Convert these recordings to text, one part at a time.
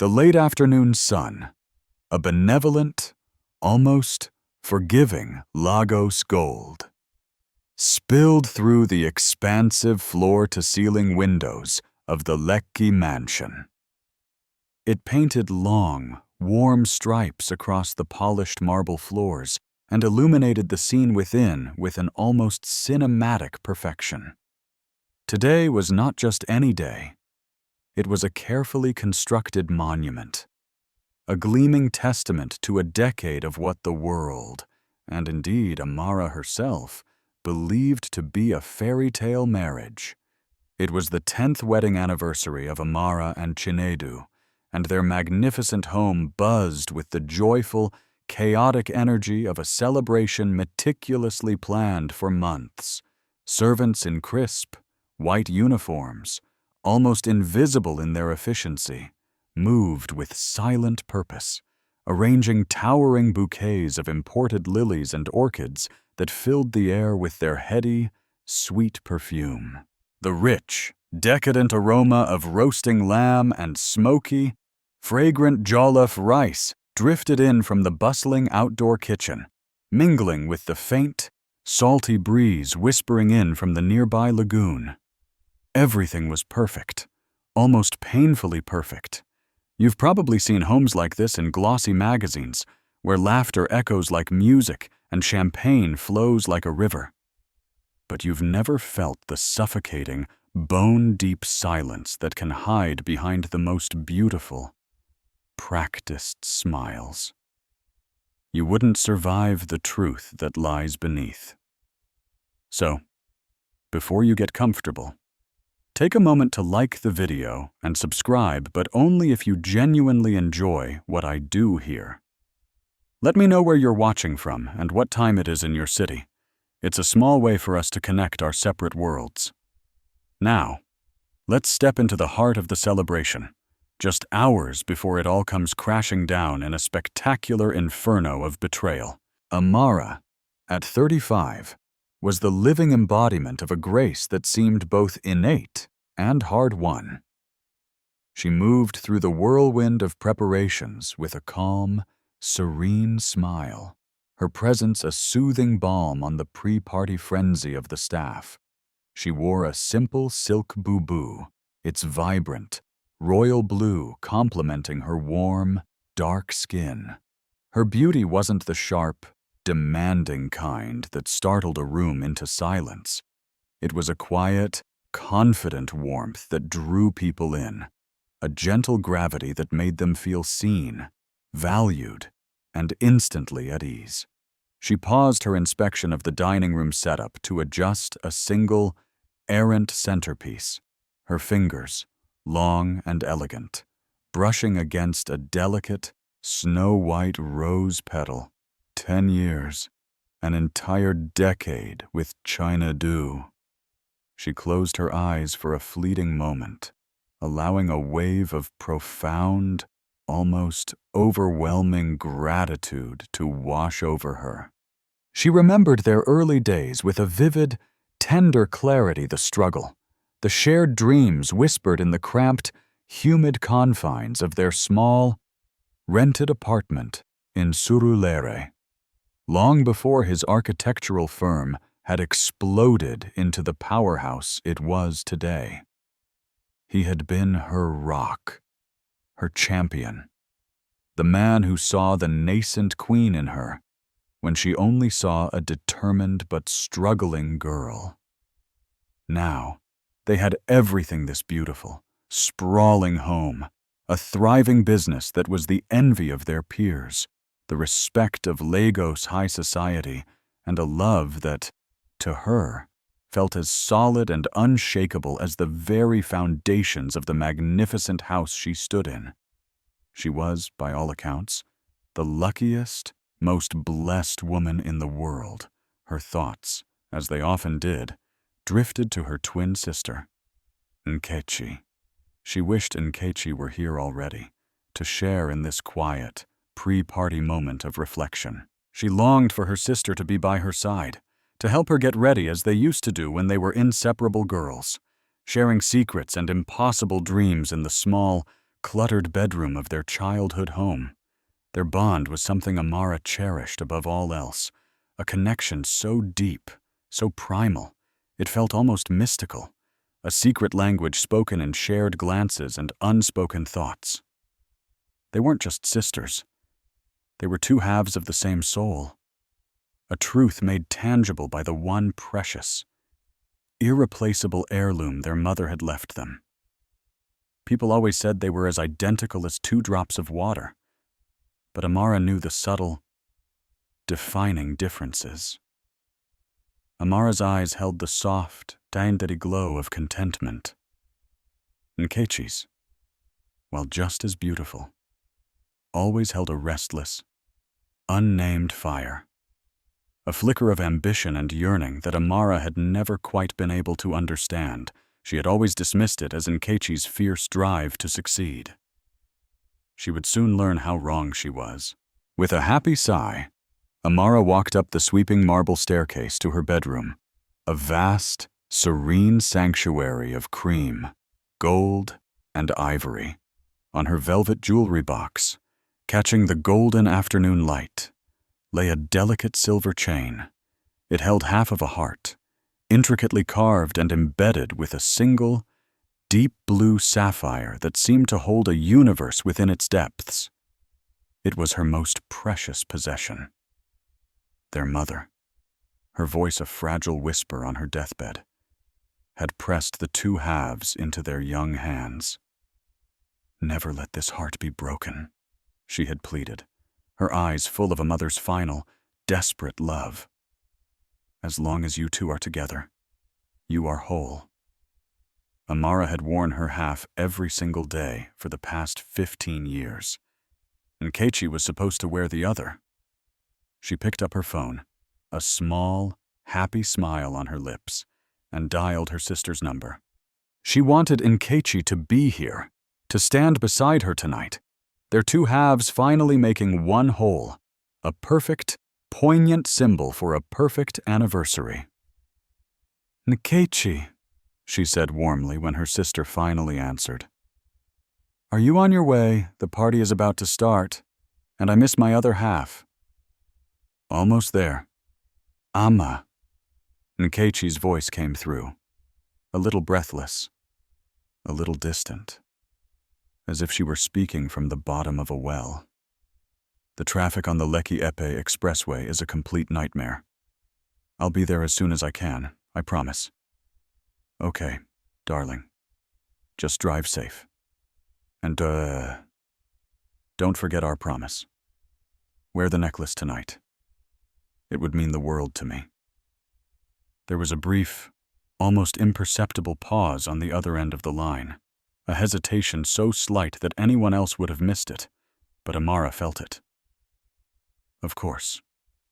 The late afternoon sun, a benevolent, almost forgiving Lagos gold, spilled through the expansive floor-to-ceiling windows of the Lekki mansion. It painted long, warm stripes across the polished marble floors and illuminated the scene within with an almost cinematic perfection. Today was not just any day. It was a carefully constructed monument, a gleaming testament to a decade of what the world, and indeed Amara herself, believed to be a fairy tale marriage. It was the 10th wedding anniversary of Amara and Chinedu, and their magnificent home buzzed with the joyful, chaotic energy of a celebration meticulously planned for months. Servants in crisp, white uniforms, almost invisible in their efficiency, moved with silent purpose, arranging towering bouquets of imported lilies and orchids that filled the air with their heady, sweet perfume. The rich, decadent aroma of roasting lamb and smoky, fragrant jollof rice drifted in from the bustling outdoor kitchen, mingling with the faint, salty breeze whispering in from the nearby lagoon. Everything was perfect, almost painfully perfect. You've probably seen homes like this in glossy magazines, where laughter echoes like music and champagne flows like a river. But you've never felt the suffocating, bone-deep silence that can hide behind the most beautiful, practiced smiles. You wouldn't survive the truth that lies beneath. So, before you get comfortable, take a moment to like the video and subscribe, but only if you genuinely enjoy what I do here. Let me know where you're watching from and what time it is in your city. It's a small way for us to connect our separate worlds. Now, let's step into the heart of the celebration, just hours before it all comes crashing down in a spectacular inferno of betrayal. Amara, at 35, was the living embodiment of a grace that seemed both innate and hard-won. She moved through the whirlwind of preparations with a calm, serene smile, her presence a soothing balm on the pre-party frenzy of the staff. She wore a simple silk bubu, its vibrant, royal blue complementing her warm, dark skin. Her beauty wasn't the sharp, demanding kind that startled a room into silence. It was a quiet, confident warmth that drew people in, a gentle gravity that made them feel seen, valued, and instantly at ease. She paused her inspection of the dining room setup to adjust a single, errant centerpiece, her fingers, long and elegant, brushing against a delicate, snow-white rose petal. 10 years, an entire decade with China dew. She closed her eyes for a fleeting moment, allowing a wave of profound, almost overwhelming gratitude to wash over her. She remembered their early days with a vivid, tender clarity: the struggle, the shared dreams whispered in the cramped, humid confines of their small, rented apartment in Surulere, long before his architectural firm had exploded into the powerhouse it was today. He had been her rock, her champion, the man who saw the nascent queen in her when she only saw a determined but struggling girl. Now, they had everything: this beautiful, sprawling home, a thriving business that was the envy of their peers, the respect of Lagos high society, and a love that, to her, felt as solid and unshakable as the very foundations of the magnificent house she stood in. She was, by all accounts, the luckiest, most blessed woman in the world. Her thoughts, as they often did, drifted to her twin sister, Nkechi. She wished Nkechi were here already, to share in this quiet, pre-party moment of reflection. She longed for her sister to be by her side, to help her get ready as they used to do when they were inseparable girls, sharing secrets and impossible dreams in the small, cluttered bedroom of their childhood home. Their bond was something Amara cherished above all else, a connection so deep, so primal, it felt almost mystical, a secret language spoken in shared glances and unspoken thoughts. They weren't just sisters. They were two halves of the same soul, a truth made tangible by the one precious, irreplaceable heirloom their mother had left them. People always said they were as identical as 2 drops of water, but Amara knew the subtle, defining differences. Amara's eyes held the soft, dainty glow of contentment. Nkechi's, while just as beautiful, always held a restless, unnamed fire, a flicker of ambition and yearning that Amara had never quite been able to understand. She had always dismissed it as Nkechi's fierce drive to succeed. She would soon learn how wrong she was. With a happy sigh, Amara walked up the sweeping marble staircase to her bedroom, a vast, serene sanctuary of cream, gold, and ivory. On her velvet jewelry box, catching the golden afternoon light, lay a delicate silver chain. It held half of a heart, intricately carved and embedded with a single, deep blue sapphire that seemed to hold a universe within its depths. It was her most precious possession. Their mother, her voice a fragile whisper on her deathbed, had pressed the 2 halves into their young hands. "Never let this heart be broken," she had pleaded, her eyes full of a mother's final, desperate love. "As long as you 2 are together, you are whole." Amara had worn her half every single day for the past 15 years, and Nkechi was supposed to wear the other. She picked up her phone, a small, happy smile on her lips, and dialed her sister's number. She wanted Nkechi to be here, to stand beside her tonight, their 2 halves finally making one whole, a perfect, poignant symbol for a perfect anniversary. "Nkechi," she said warmly when her sister finally answered. "Are you on your way? The party is about to start, and I miss my other half." "Almost there. Amma." Nkechi's voice came through, a little breathless, a little distant, as if she were speaking from the bottom of a well. "The traffic on the Lekki-Epe expressway is a complete nightmare. I'll be there as soon as I can, I promise." "Okay, darling. Just drive safe. And, don't forget our promise. Wear the necklace tonight. It would mean the world to me." There was a brief, almost imperceptible pause on the other end of the line, a hesitation so slight that anyone else would have missed it, but Amara felt it. "Of course,"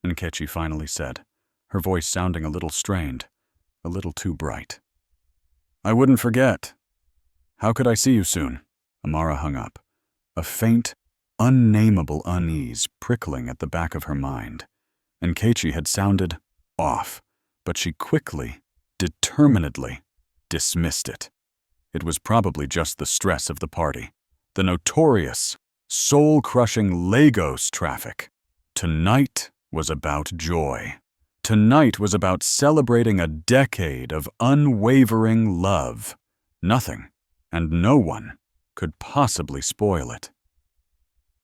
Nkechi finally said, her voice sounding a little strained, a little too bright. "I wouldn't forget. How could I see you soon?" Amara hung up, a faint, unnameable unease prickling at the back of her mind. Nkechi had sounded off, but she quickly, determinedly dismissed it. It was probably just the stress of the party, the notorious, soul-crushing Lagos traffic. Tonight was about joy. Tonight was about celebrating a decade of unwavering love. Nothing, and no one, could possibly spoil it.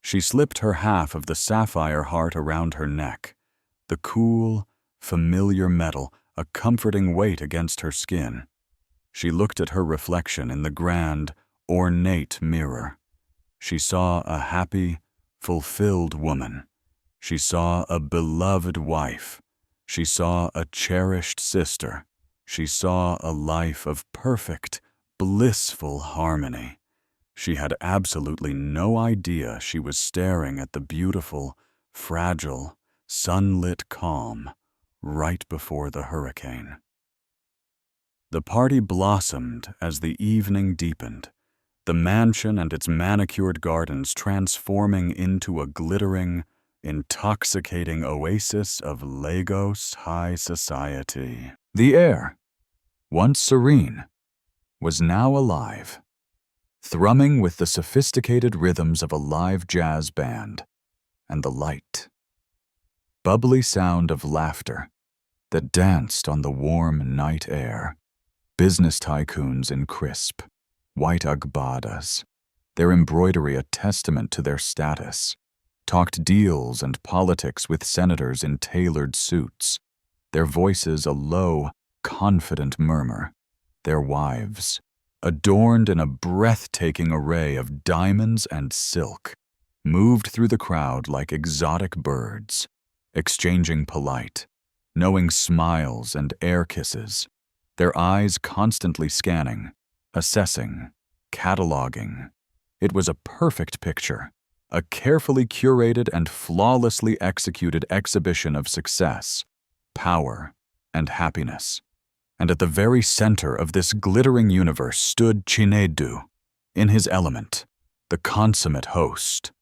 She slipped her half of the sapphire heart around her neck, the cool, familiar metal a comforting weight against her skin. She looked at her reflection in the grand, ornate mirror. She saw a happy, fulfilled woman. She saw a beloved wife. She saw a cherished sister. She saw a life of perfect, blissful harmony. She had absolutely no idea she was staring at the beautiful, fragile, sunlit calm right before the hurricane. The party blossomed as the evening deepened, the mansion and its manicured gardens transforming into a glittering, intoxicating oasis of Lagos high society. The air, once serene, was now alive, thrumming with the sophisticated rhythms of a live jazz band, and the light, bubbly sound of laughter that danced on the warm night air. Business tycoons in crisp, white agbadas, their embroidery a testament to their status, talked deals and politics with senators in tailored suits, their voices a low, confident murmur. Their wives, adorned in a breathtaking array of diamonds and silk, moved through the crowd like exotic birds, exchanging polite, knowing smiles and air kisses, their eyes constantly scanning, assessing, cataloging. It was a perfect picture, a carefully curated and flawlessly executed exhibition of success, power, and happiness. And at the very center of this glittering universe stood Chinedu, in his element, the consummate host.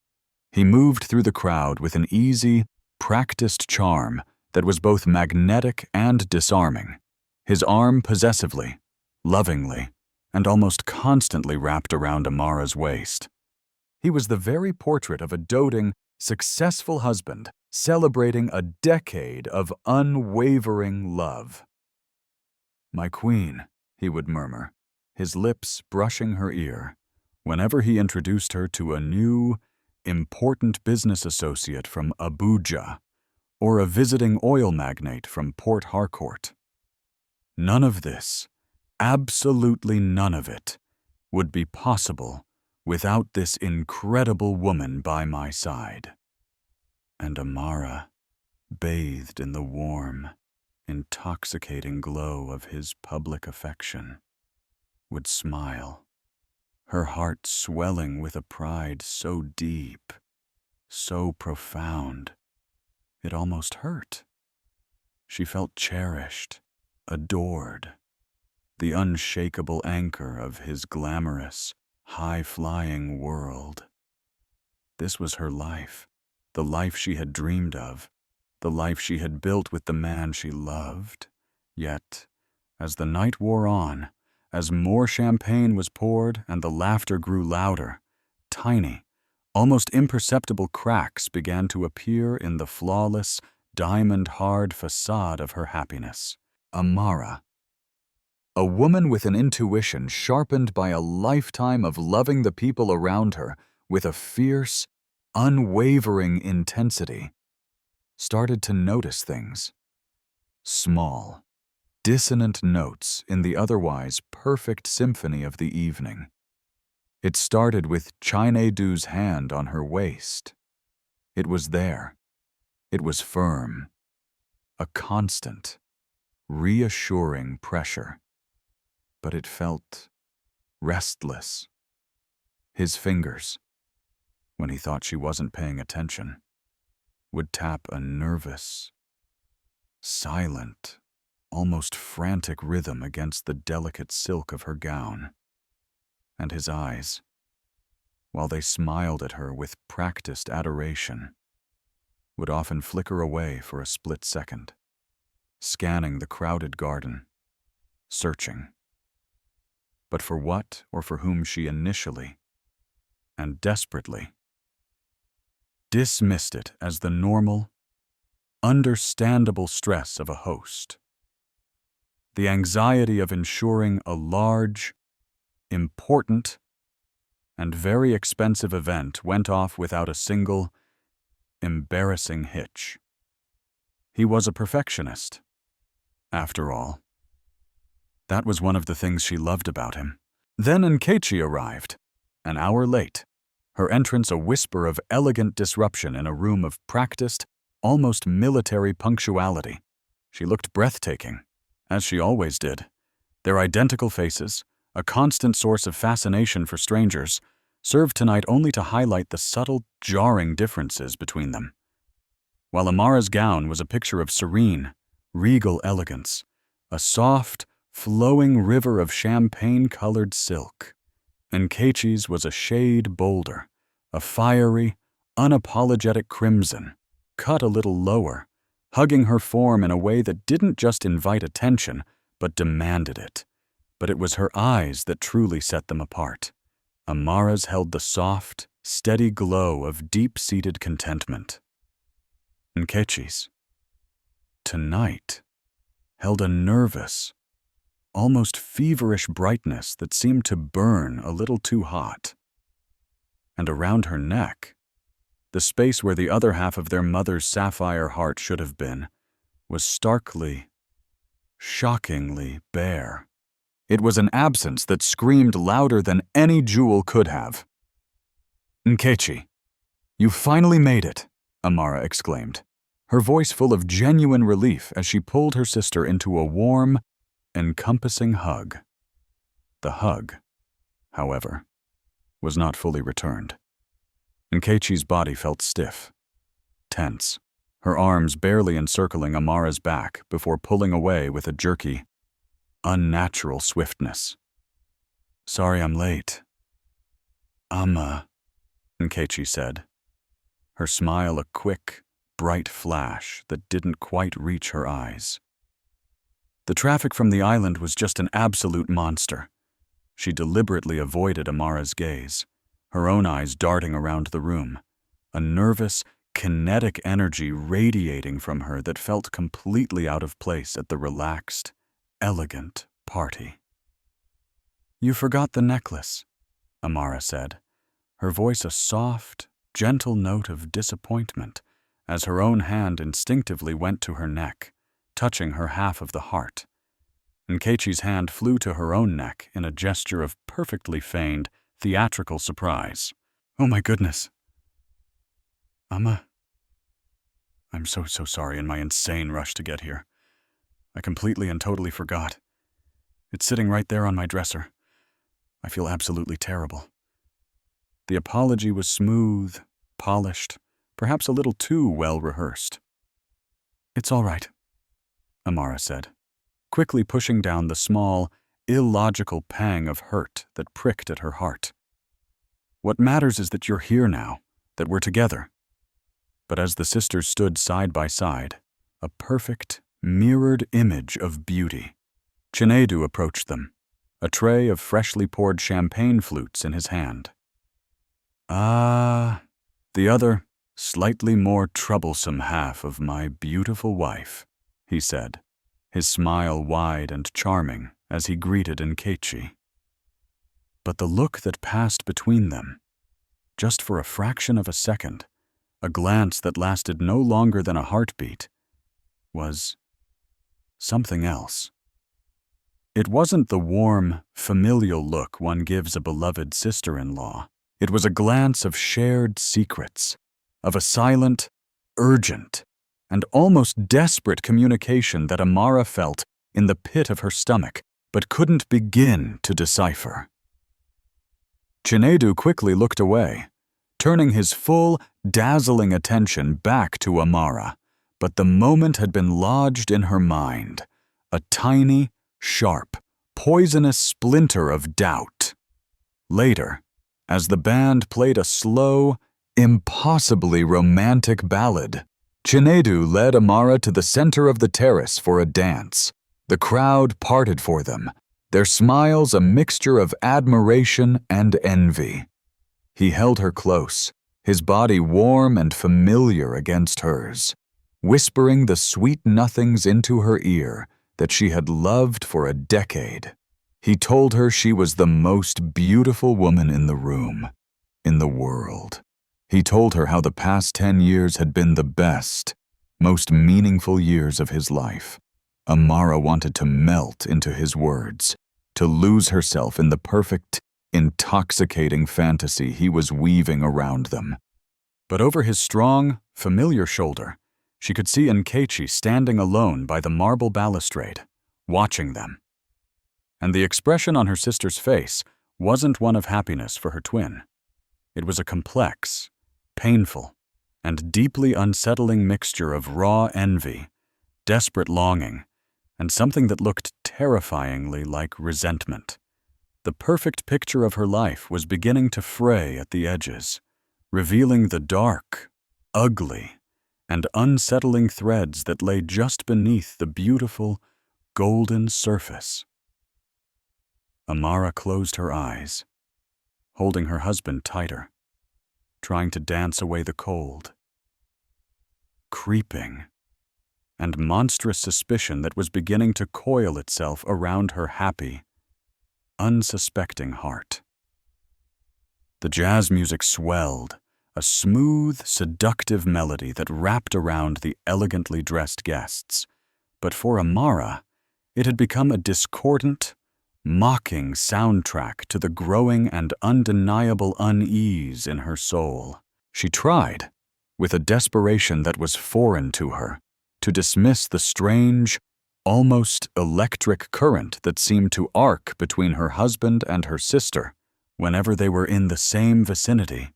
He moved through the crowd with an easy, practiced charm that was both magnetic and disarming, his arm possessively, lovingly, and almost constantly wrapped around Amara's waist. He was the very portrait of a doting, successful husband celebrating a decade of unwavering love. "My queen," he would murmur, his lips brushing her ear, whenever he introduced her to a new, important business associate from Abuja or a visiting oil magnate from Port Harcourt. None of this, absolutely none of it, would be possible without this incredible woman by my side. And Amara, bathed in the warm, intoxicating glow of his public affection, would smile, her heart swelling with a pride so deep, so profound, it almost hurt. She felt cherished, adored, the unshakable anchor of his glamorous, high-flying world. This was her life, the life she had dreamed of, the life she had built with the man she loved. Yet, as the night wore on, as more champagne was poured and the laughter grew louder, tiny, almost imperceptible cracks began to appear in the flawless, diamond-hard facade of her happiness. Amara, a woman with an intuition sharpened by a lifetime of loving the people around her with a fierce, unwavering intensity, started to notice things. Small, dissonant notes in the otherwise perfect symphony of the evening. It started with Chinedu's hand on her waist. It was there. It was firm. A constant, reassuring pressure. But it felt restless. His fingers, when he thought she wasn't paying attention, would tap a nervous, silent, almost frantic rhythm against the delicate silk of her gown. And his eyes, while they smiled at her with practiced adoration, would often flicker away for a split second, scanning the crowded garden, searching. But for what or for whom she initially, and desperately, dismissed it as the normal, understandable stress of a host. The anxiety of ensuring a large, important, and very expensive event went off without a single, embarrassing hitch. He was a perfectionist. After all, that was one of the things she loved about him. Then Nkechi arrived, an hour late, her entrance a whisper of elegant disruption in a room of practiced, almost military punctuality. She looked breathtaking, as she always did. Their identical faces, a constant source of fascination for strangers, served tonight only to highlight the subtle, jarring differences between them. While Amara's gown was a picture of serene, regal elegance, a soft, flowing river of champagne-colored silk, Nkechi's was a shade bolder, a fiery, unapologetic crimson, cut a little lower, hugging her form in a way that didn't just invite attention, but demanded it. But it was her eyes that truly set them apart. Amara's held the soft, steady glow of deep-seated contentment. Nkechi's, tonight, held a nervous, almost feverish brightness that seemed to burn a little too hot. And around her neck, the space where the other half of their mother's sapphire heart should have been, was starkly, shockingly bare. It was an absence that screamed louder than any jewel could have. "Nkechi, you finally made it," Amara exclaimed, her voice full of genuine relief as she pulled her sister into a warm, encompassing hug. The hug, however, was not fully returned. Nkechi's body felt stiff, tense, her arms barely encircling Amara's back before pulling away with a jerky, unnatural swiftness. "Sorry I'm late." Nkechi said, her smile a quick, bright flash that didn't quite reach her eyes. The traffic from the island was just an absolute monster. She deliberately avoided Amara's gaze, her own eyes darting around the room, a nervous, kinetic energy radiating from her that felt completely out of place at the relaxed, elegant party. "You forgot the necklace," Amara said, her voice a soft, gentle note of disappointment as her own hand instinctively went to her neck, touching her half of the heart. Nkechi's hand flew to her own neck in a gesture of perfectly feigned, theatrical surprise. "Oh my goodness. I'm so sorry in my insane rush to get here. I completely and totally forgot. It's sitting right there on my dresser. I feel absolutely terrible." The apology was smooth, polished, perhaps a little too well rehearsed. "It's all right," Amara said, quickly pushing down the small, illogical pang of hurt that pricked at her heart. "What matters is that you're here now, that we're together." But as the sisters stood side by side, a perfect, mirrored image of beauty, Chinedu approached them, a tray of freshly poured champagne flutes in his hand. "Ah, the other, slightly more troublesome half of my beautiful wife," he said, his smile wide and charming as he greeted Nkechi. But the look that passed between them, just for a fraction of a second, a glance that lasted no longer than a heartbeat, was something else. It wasn't the warm, familial look one gives a beloved sister-in-law. It was a glance of shared secrets, of a silent, urgent, and almost desperate communication that Amara felt in the pit of her stomach, but couldn't begin to decipher. Chinedu quickly looked away, turning his full, dazzling attention back to Amara, but the moment had been lodged in her mind, a tiny, sharp, poisonous splinter of doubt. Later, as the band played a slow, impossibly romantic ballad, Chinedu led Amara to the center of the terrace for a dance. The crowd parted for them, their smiles a mixture of admiration and envy. He held her close, his body warm and familiar against hers, whispering the sweet nothings into her ear that she had loved for a decade. He told her she was the most beautiful woman in the room, in the world. He told her how the past 10 years had been the best, most meaningful years of his life. Amara wanted to melt into his words, to lose herself in the perfect, intoxicating fantasy he was weaving around them. But over his strong, familiar shoulder, she could see Nkechi standing alone by the marble balustrade, watching them. And the expression on her sister's face wasn't one of happiness for her twin. It was a complex, painful, and deeply unsettling mixture of raw envy, desperate longing, and something that looked terrifyingly like resentment. The perfect picture of her life was beginning to fray at the edges, revealing the dark, ugly, and unsettling threads that lay just beneath the beautiful, golden surface. Amara closed her eyes, holding her husband tighter, trying to dance away the cold. Creeping and monstrous suspicion that was beginning to coil itself around her happy, unsuspecting heart. The jazz music swelled, a smooth, seductive melody that wrapped around the elegantly dressed guests. But for Amara, it had become a discordant, mocking soundtrack to the growing and undeniable unease in her soul. She tried, with a desperation that was foreign to her, to dismiss the strange, almost electric current that seemed to arc between her husband and her sister whenever they were in the same vicinity.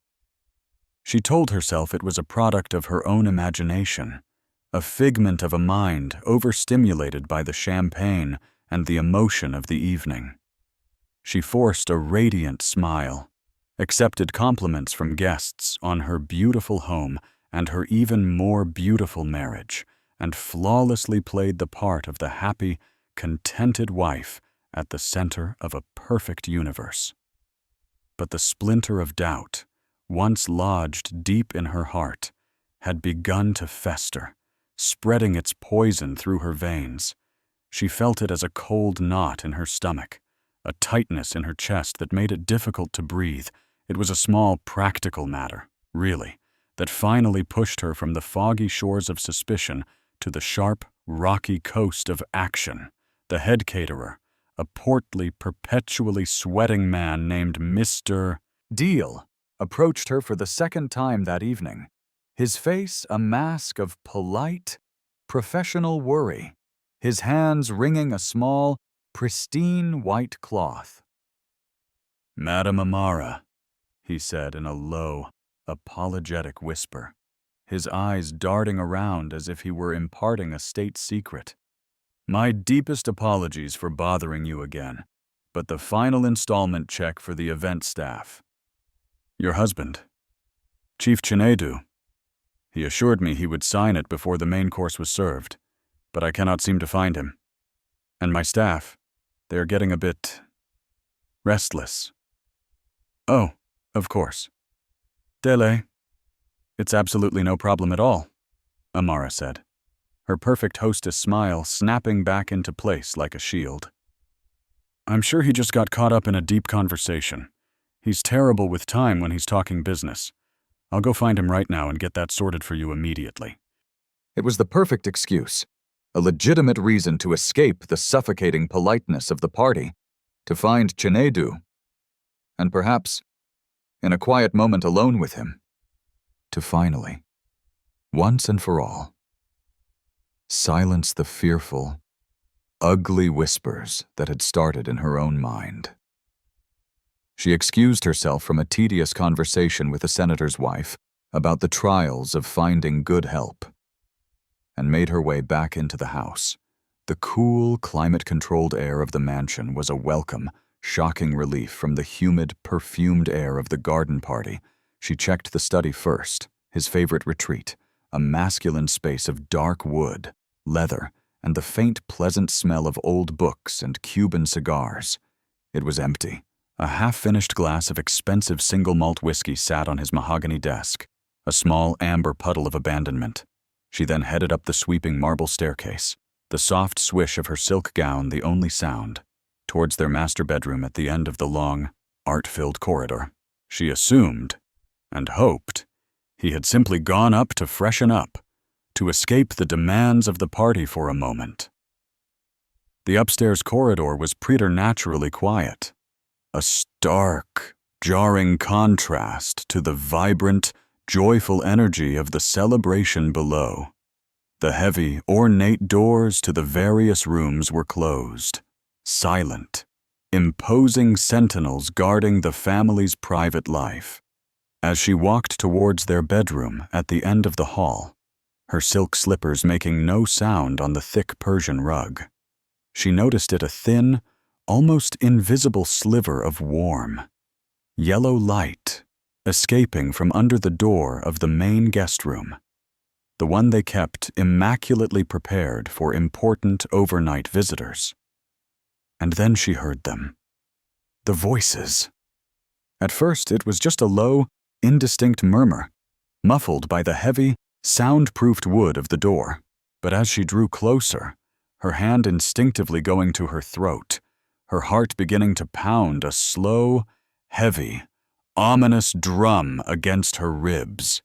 She told herself it was a product of her own imagination, a figment of a mind overstimulated by the champagne and the emotion of the evening. She forced a radiant smile, accepted compliments from guests on her beautiful home and her even more beautiful marriage, and flawlessly played the part of the happy, contented wife at the center of a perfect universe. But the splinter of doubt, once lodged deep in her heart, had begun to fester, spreading its poison through her veins. She felt it as a cold knot in her stomach, a tightness in her chest that made it difficult to breathe. It was a small, practical matter, really, that finally pushed her from the foggy shores of suspicion to the sharp, rocky coast of action. The head caterer, a portly, perpetually sweating man named Mr. Deal, approached her for the second time that evening, his face a mask of polite, professional worry, his hands wringing a small, pristine white cloth. "Madam Amara," he said in a low, apologetic whisper, his eyes darting around as if he were imparting a state secret. "My deepest apologies for bothering you again, but the final installment check for the event staff. Your husband, Chief Chinedu, he assured me he would sign it before the main course was served, but I cannot seem to find him. And my staff, they are getting a bit restless." "Oh, of course. Dele, it's absolutely no problem at all," Amara said, her perfect hostess smile snapping back into place like a shield. "I'm sure he just got caught up in a deep conversation. He's terrible with time when he's talking business. I'll go find him right now and get that sorted for you immediately." It was the perfect excuse, a legitimate reason to escape the suffocating politeness of the party, to find Chinedu, and perhaps, in a quiet moment alone with him, to finally, once and for all, silence the fearful, ugly whispers that had started in her own mind. She excused herself from a tedious conversation with the senator's wife about the trials of finding good help, and made her way back into the house. The cool, climate-controlled air of the mansion was a welcome, shocking relief from the humid, perfumed air of the garden party. She checked the study first, his favorite retreat, a masculine space of dark wood, leather, and the faint, pleasant smell of old books and Cuban cigars. It was empty. A half-finished glass of expensive single-malt whiskey sat on his mahogany desk, a small amber puddle of abandonment. She then headed up the sweeping marble staircase, the soft swish of her silk gown the only sound, towards their master bedroom at the end of the long, art-filled corridor. She assumed, and hoped, he had simply gone up to freshen up, to escape the demands of the party for a moment. The upstairs corridor was preternaturally quiet, a stark, jarring contrast to the vibrant, joyful energy of the celebration below. The heavy, ornate doors to the various rooms were closed, silent, imposing sentinels guarding the family's private life. As she walked towards their bedroom at the end of the hall, her silk slippers making no sound on the thick Persian rug, she noticed it a thin, almost invisible sliver of warm, yellow light escaping from under the door of the main guest room, the one they kept immaculately prepared for important overnight visitors. And then she heard them. The voices. At first, it was just a low, indistinct murmur, muffled by the heavy, soundproofed wood of the door. But as she drew closer, her hand instinctively going to her throat, her heart beginning to pound a slow, heavy, ominous drum against her ribs,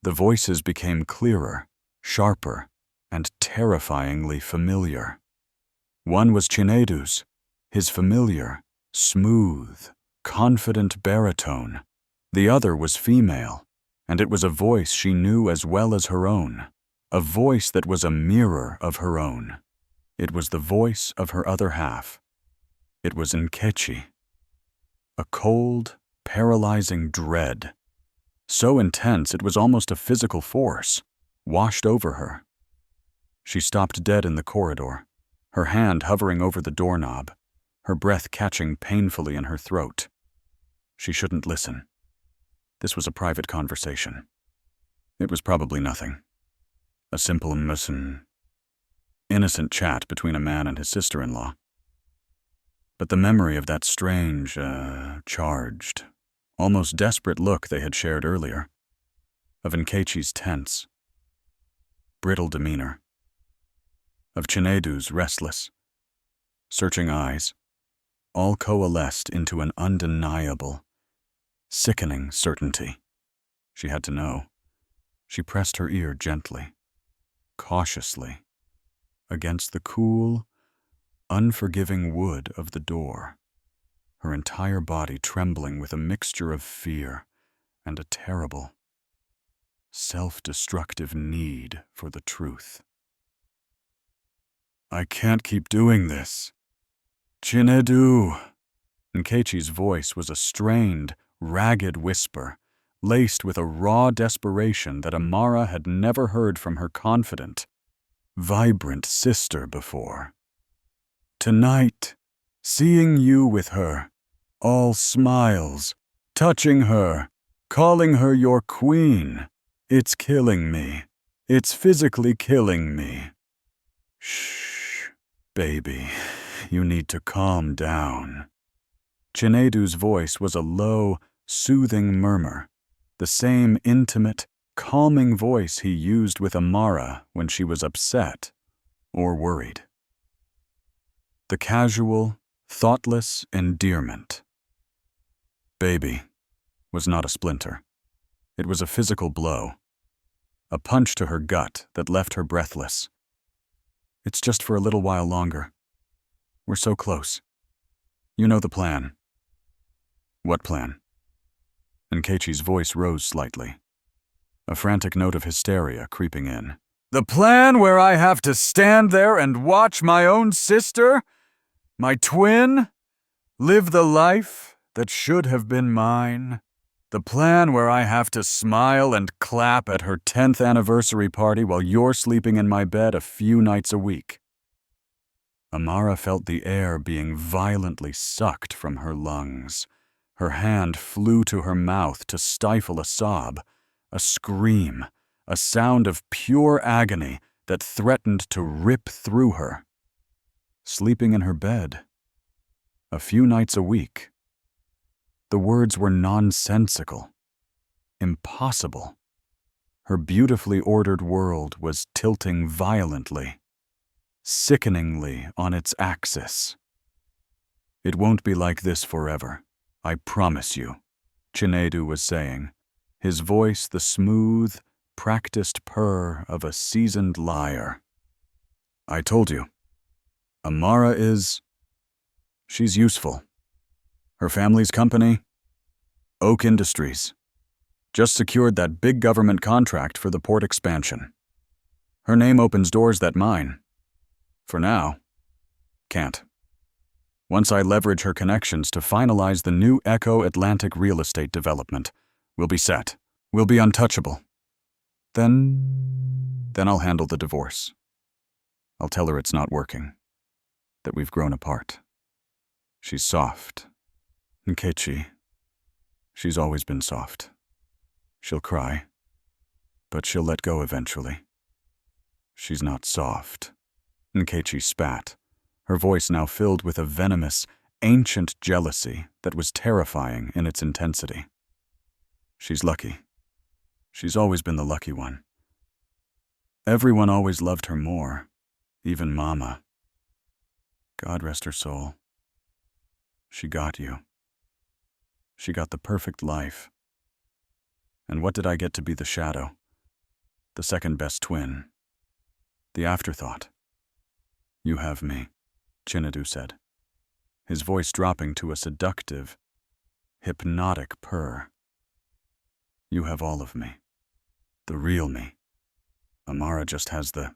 the voices became clearer, sharper, and terrifyingly familiar. One was Chinedu's, his familiar, smooth, confident baritone. The other was female, and it was a voice she knew as well as her own, a voice that was a mirror of her own. It was the voice of her other half. It was Nkechi. A cold, paralyzing dread, so intense it was almost a physical force, washed over her. She stopped dead in the corridor, her hand hovering over the doorknob, her breath catching painfully in her throat. She shouldn't listen. This was a private conversation. It was probably nothing. A simple, innocent chat between a man and his sister-in-law. But the memory of that strange, charged, almost desperate look they had shared earlier, of Nkechi's tense, brittle demeanor, of Chinedu's restless, searching eyes, all coalesced into an undeniable, sickening certainty. She had to know. She pressed her ear gently, cautiously, against the cool, unforgiving wood of the door, her entire body trembling with a mixture of fear and a terrible, self-destructive need for the truth. "I can't keep doing this. Chinedu." Nkechi's voice was a strained, ragged whisper, laced with a raw desperation that Amara had never heard from her confident, vibrant sister before. "Tonight, seeing you with her, all smiles, touching her, calling her your queen, it's killing me. It's physically killing me." "Shh, baby, you need to calm down." Chinedu's voice was a low, soothing murmur, the same intimate, calming voice he used with Amara when she was upset or worried. The casual, thoughtless endearment. "Baby" was not a splinter. It was a physical blow, a punch to her gut that left her breathless. "It's just for a little while longer. We're so close. You know the plan." "What plan?" Nkechi's voice rose slightly, a frantic note of hysteria creeping in. "The plan where I have to stand there and watch my own sister, my twin, live the life that should have been mine. The plan where I have to smile and clap at her 10th anniversary party while you're sleeping in my bed a few nights a week." Amara felt the air being violently sucked from her lungs. Her hand flew to her mouth to stifle a sob, a scream, a sound of pure agony that threatened to rip through her. Sleeping in her bed, a few nights a week. The words were nonsensical, impossible. Her beautifully ordered world was tilting violently, sickeningly on its axis. "It won't be like this forever, I promise you," Chinedu was saying, his voice the smooth, practiced purr of a seasoned liar. "I told you, Amara she's useful. Her family's company, Oak Industries, just secured that big government contract for the port expansion. Her name opens doors that mine, for now, can't. Once I leverage her connections to finalize the new Echo Atlantic real estate development, we'll be set. We'll be untouchable. Then I'll handle the divorce. I'll tell her it's not working, that we've grown apart. She's soft. Nkechi, she's always been soft. She'll cry, but she'll let go eventually. She's not soft." Nkechi spat, her voice now filled with a venomous, ancient jealousy that was terrifying in its intensity. She's lucky. She's always been the lucky one. Everyone always loved her more, even Mama. God rest her soul. She got you. She got the perfect life. And what did I get to be the shadow? The second best twin. The afterthought. You have me, Chinedu said, his voice dropping to a seductive, hypnotic purr. You have all of me. The real me. Amara just has the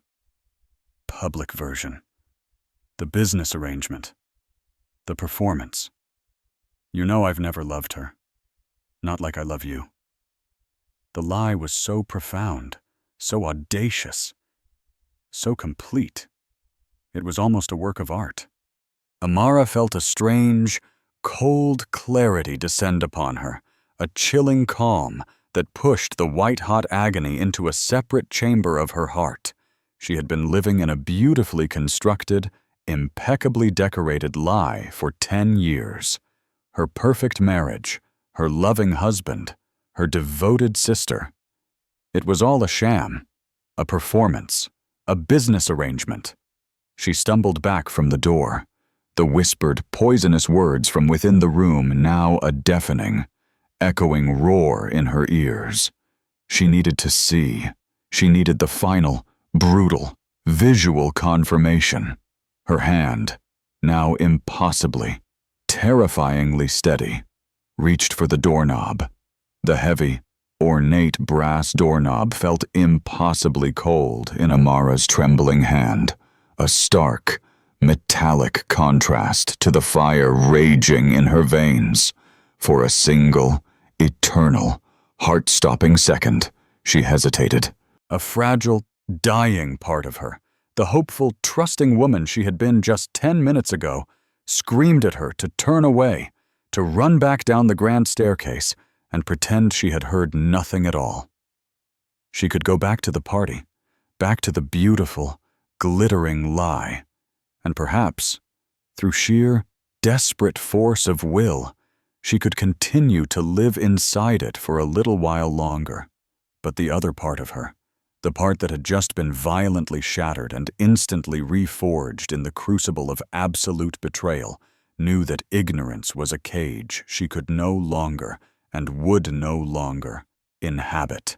public version. The business arrangement. The performance. You know I've never loved her. Not like I love you. The lie was so profound, so audacious, so complete. It was almost a work of art. Amara felt a strange, cold clarity descend upon her, a chilling calm that pushed the white-hot agony into a separate chamber of her heart. She had been living in a beautifully constructed, impeccably decorated lie for 10 years. Her perfect marriage, her loving husband, her devoted sister. It was all a sham, a performance, a business arrangement. She stumbled back from the door, the whispered, poisonous words from within the room now a deafening, echoing roar in her ears. She needed to see. She needed the final, brutal, visual confirmation. Her hand, now impossibly, terrifyingly steady, reached for the doorknob. The heavy, ornate brass doorknob felt impossibly cold in Amara's trembling hand, a stark, metallic contrast to the fire raging in her veins. For a single, eternal, heart-stopping second, she hesitated. A fragile, dying part of her, the hopeful, trusting woman she had been just 10 minutes ago, screamed at her to turn away, to run back down the grand staircase and pretend she had heard nothing at all. She could go back to the party, back to the beautiful, glittering lie, and perhaps, through sheer, desperate force of will, she could continue to live inside it for a little while longer. But the other part of her, the part that had just been violently shattered and instantly reforged in the crucible of absolute betrayal, knew that ignorance was a cage she could no longer, and would no longer, inhabit.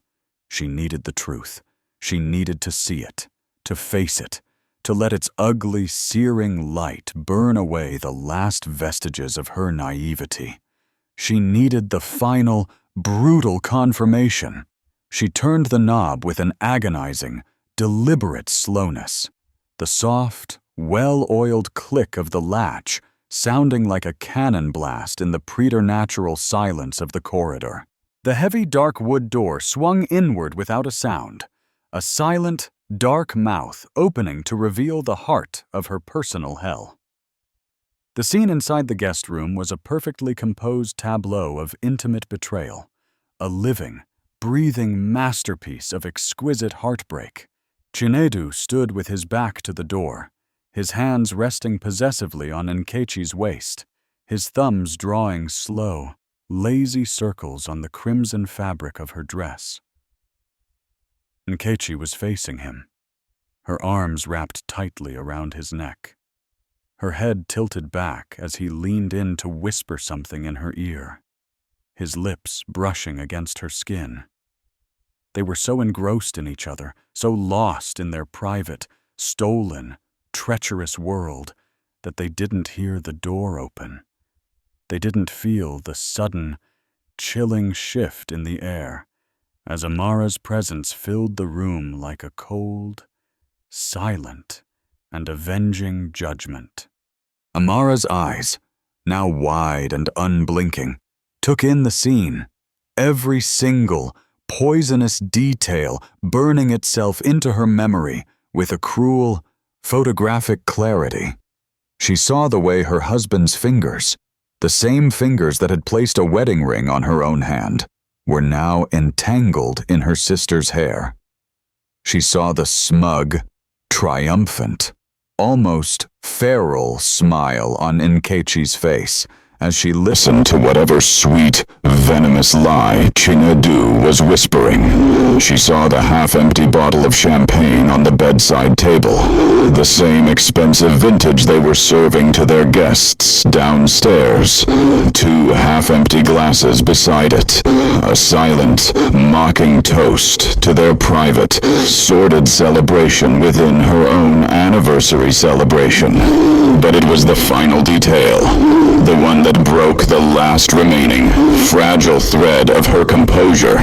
She needed the truth. She needed to see it, to face it, to let its ugly, searing light burn away the last vestiges of her naivety. She needed the final, brutal confirmation. She turned the knob with an agonizing, deliberate slowness. The soft, well-oiled click of the latch sounding like a cannon blast in the preternatural silence of the corridor. The heavy, dark wood door swung inward without a sound, a silent, dark mouth opening to reveal the heart of her personal hell. The scene inside the guest room was a perfectly composed tableau of intimate betrayal, a living, breathing masterpiece of exquisite heartbreak. Chinedu stood with his back to the door, his hands resting possessively on Nkechi's waist, his thumbs drawing slow, lazy circles on the crimson fabric of her dress. Nkechi was facing him, her arms wrapped tightly around his neck, her head tilted back as he leaned in to whisper something in her ear, his lips brushing against her skin. They were so engrossed in each other, so lost in their private, stolen, treacherous world, that they didn't hear the door open. They didn't feel the sudden, chilling shift in the air as Amara's presence filled the room like a cold, silent, and avenging judgment. Amara's eyes, now wide and unblinking, took in the scene, every single, poisonous detail burning itself into her memory with a cruel, photographic clarity. She saw the way her husband's fingers, the same fingers that had placed a wedding ring on her own hand, were now entangled in her sister's hair. She saw the smug, triumphant, almost feral smile on Nkechi's face as she listened to whatever sweet, venomous lie Chinedu was whispering. She saw the half-empty bottle of champagne on the bedside table, the same expensive vintage they were serving to their guests downstairs. Two half-empty glasses beside it, a silent, mocking toast to their private, sordid celebration within her own anniversary celebration. But it was the final detail, the one that broke the last remaining, fragile thread of her composure,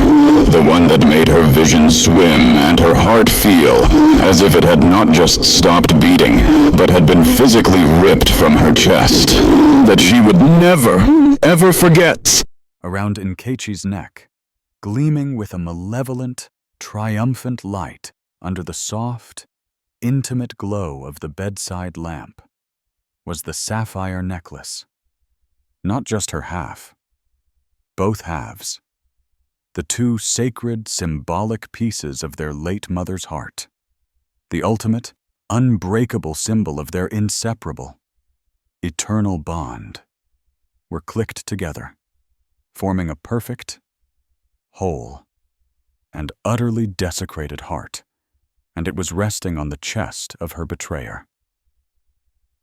the one that made her vision swim and her heart feel as if it had not just stopped beating, but had been physically ripped from her chest, that she would never, ever forget. Around Nkechi's neck, gleaming with a malevolent, triumphant light under the soft, intimate glow of the bedside lamp, was the sapphire necklace. Not just her half, both halves, the two sacred, symbolic pieces of their late mother's heart, the ultimate, unbreakable symbol of their inseparable, eternal bond, were clicked together, forming a perfect, whole, and utterly desecrated heart, and it was resting on the chest of her betrayer.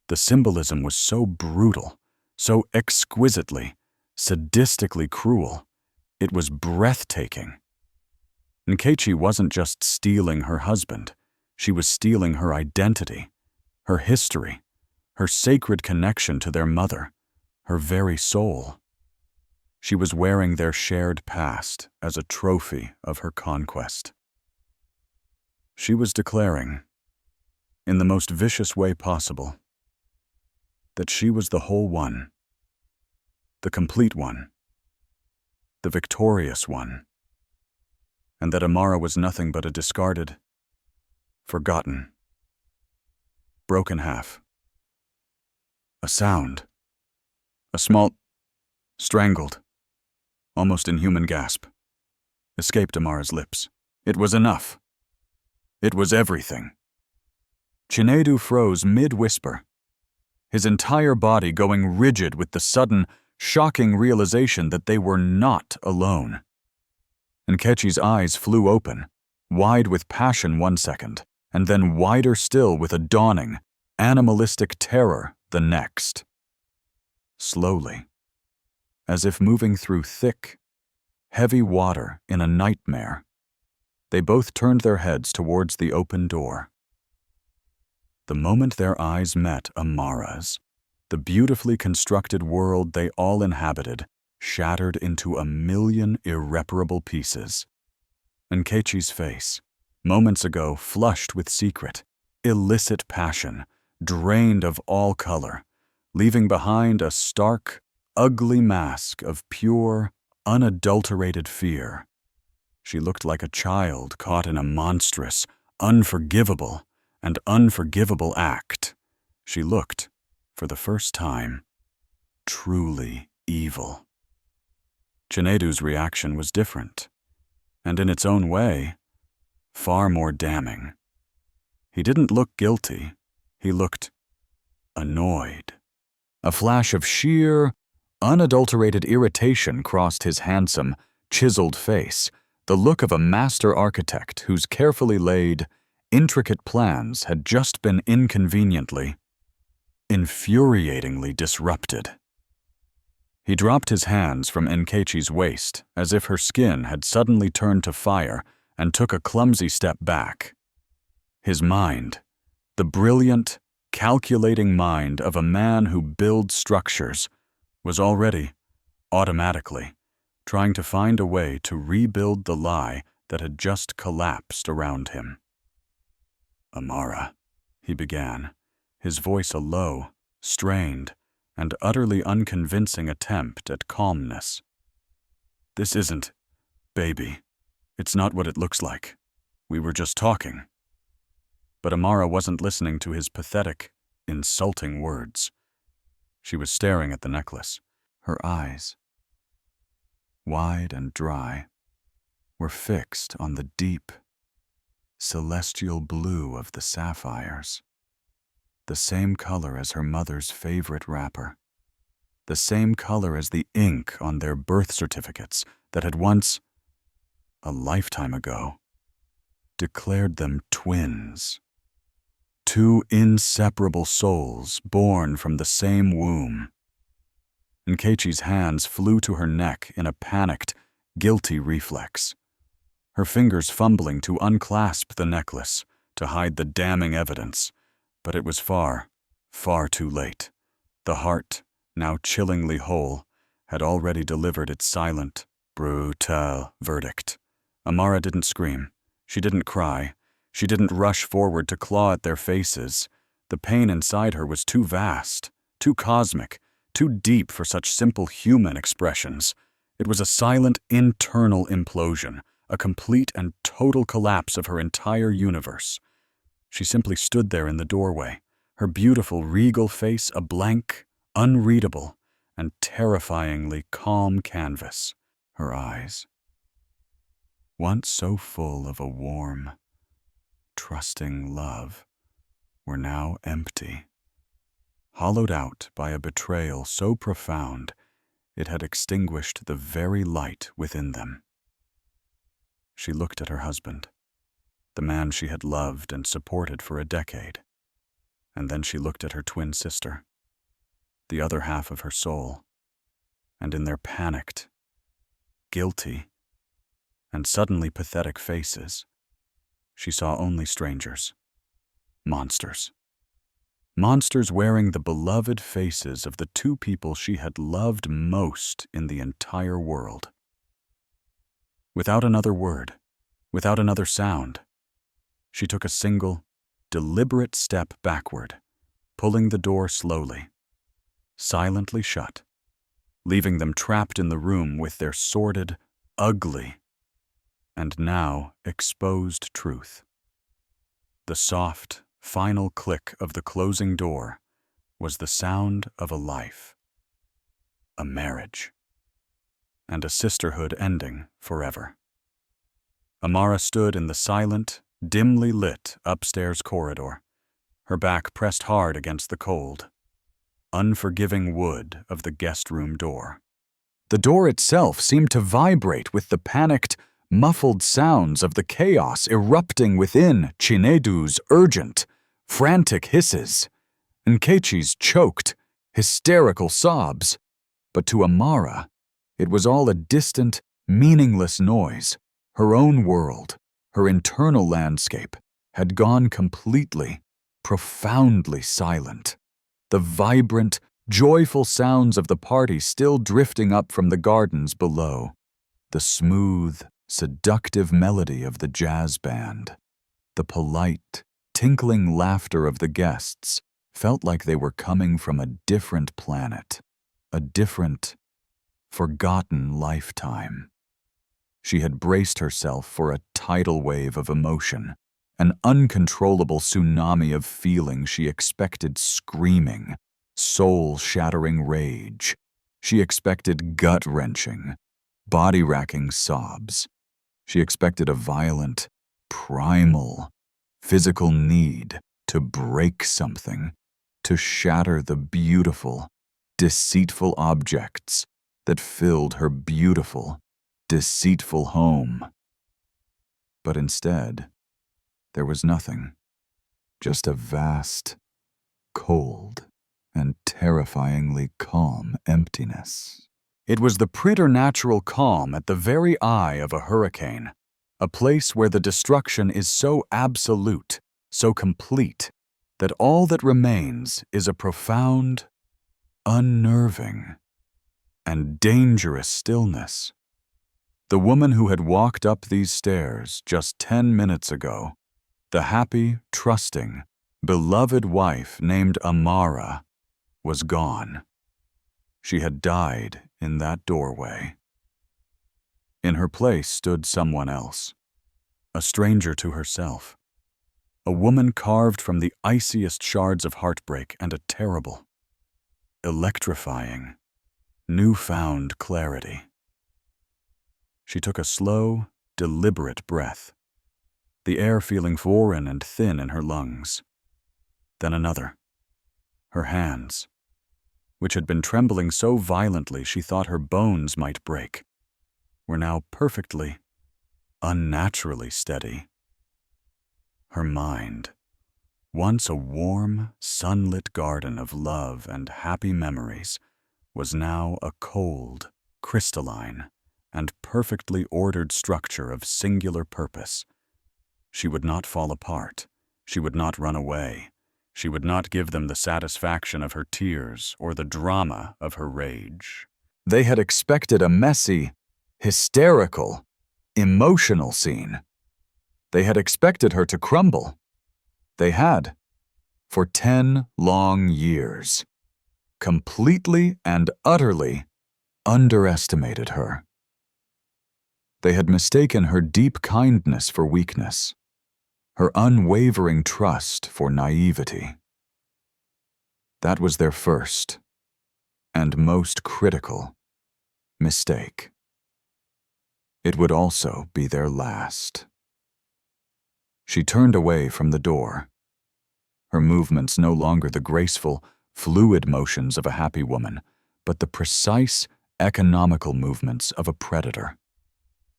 The symbolism was so brutal, so exquisitely, sadistically cruel, it was breathtaking. Nkechi wasn't just stealing her husband, she was stealing her identity, her history, her sacred connection to their mother, her very soul. She was wearing their shared past as a trophy of her conquest. She was declaring, in the most vicious way possible, that she was the whole one, the complete one, the victorious one, and that Amara was nothing but a discarded, forgotten, broken half. A sound, a small, strangled, almost inhuman gasp, escaped Amara's lips. It was enough. It was everything. Chinedu froze mid-whisper, his entire body going rigid with the sudden, shocking realization that they were not alone. Nkechi's eyes flew open, wide with passion 1 second, and then wider still with a dawning, animalistic terror the next. Slowly, as if moving through thick, heavy water in a nightmare, they both turned their heads towards the open door. The moment their eyes met Amara's, the beautifully constructed world they all inhabited shattered into a million irreparable pieces. Nkechi's face, moments ago flushed with secret, illicit passion, drained of all color, leaving behind a stark, ugly mask of pure, unadulterated fear. She looked like a child caught in a monstrous, unforgivable act. She looked, for the first time, truly evil. Chinedu's reaction was different, and in its own way, far more damning. He didn't look guilty, he looked annoyed. A flash of sheer, unadulterated irritation crossed his handsome, chiseled face, the look of a master architect whose carefully laid, intricate plans had just been inconveniently, infuriatingly disrupted. He dropped his hands from Nkechi's waist as if her skin had suddenly turned to fire and took a clumsy step back. His mind, the brilliant, calculating mind of a man who builds structures, was already, automatically, trying to find a way to rebuild the lie that had just collapsed around him. "Amara," he began, his voice a low, strained, and utterly unconvincing attempt at calmness. "This isn't, baby. It's not what it looks like. We were just talking." But Amara wasn't listening to his pathetic, insulting words. She was staring at the necklace. Her eyes, wide and dry, were fixed on the deep, celestial blue of the sapphires. the same color as her mother's favorite wrapper, the same color as the ink on their birth certificates that had once, a lifetime ago, declared them twins. Two inseparable souls born from the same womb. Nkechi's hands flew to her neck in a panicked, guilty reflex, her fingers fumbling to unclasp the necklace to hide the damning evidence, but it was far, far too late. The heart, now chillingly whole, had already delivered its silent, brutal verdict. Amara didn't scream. She didn't cry. She didn't rush forward to claw at their faces. The pain inside her was too vast, too cosmic, too deep for such simple human expressions. It was a silent internal implosion, a complete and total collapse of her entire universe. She simply stood there in the doorway, her beautiful, regal face a blank, unreadable, and terrifyingly calm canvas. Her eyes, once so full of a warm, trusting love, were now empty, hollowed out by a betrayal so profound it had extinguished the very light within them. She looked at her husband, the man she had loved and supported for a decade, and then she looked at her twin sister, the other half of her soul, and in their panicked, guilty, and suddenly pathetic faces, she saw only strangers, monsters. Monsters wearing the beloved faces of the two people she had loved most in the entire world. Without another word, without another sound, she took a single, deliberate step backward, pulling the door slowly, silently shut, leaving them trapped in the room with their sordid, ugly, and now exposed truth. The soft, final click of the closing door was the sound of a life, a marriage, and a sisterhood ending forever. Amara stood in the silent, dimly lit upstairs corridor, her back pressed hard against the cold, unforgiving wood of the guest room door. The door itself seemed to vibrate with the panicked, muffled sounds of the chaos erupting within Chinedu's urgent, frantic hisses, Nkechi's choked, hysterical sobs. But to Amara, it was all a distant, meaningless noise. Her own world, her internal landscape, had gone completely, profoundly silent. The vibrant, joyful sounds of the party still drifting up from the gardens below. The smooth, seductive melody of the jazz band. The polite, tinkling laughter of the guests felt like they were coming from a different planet, a different, forgotten lifetime. She had braced herself for a tidal wave of emotion, an uncontrollable tsunami of feeling she expected screaming, soul-shattering rage. She expected gut-wrenching, body-racking sobs. She expected a violent, primal, physical need to break something, to shatter the beautiful, deceitful objects that filled her beautiful, deceitful home. But instead, there was nothing, just a vast, cold, and terrifyingly calm emptiness. It was the preternatural calm at the very eye of a hurricane, a place where the destruction is so absolute, so complete, that all that remains is a profound, unnerving, and dangerous stillness. The woman who had walked up these stairs just 10 minutes ago, the happy, trusting, beloved wife named Amara, was gone. She had died in that doorway. In her place stood someone else, a stranger to herself, a woman carved from the iciest shards of heartbreak and a terrible, electrifying, newfound clarity. She took a slow, deliberate breath, the air feeling foreign and thin in her lungs. Then another, Her hands, which had been trembling so violently she thought her bones might break, were now perfectly, unnaturally steady. Her mind, once a warm, sunlit garden of love and happy memories, was now a cold, crystalline, and perfectly ordered structure of singular purpose. She would not fall apart. She would not run away. She would not give them the satisfaction of her tears or the drama of her rage. They had expected a messy, hysterical, emotional scene. They had expected her to crumble. They had, for 10 long years, completely and utterly underestimated her. They had mistaken her deep kindness for weakness, her unwavering trust for naivety. That was their first and most critical mistake. It would also be their last. She turned away from the door, her movements no longer the graceful, fluid motions of a happy woman, but the precise, economical movements of a predator.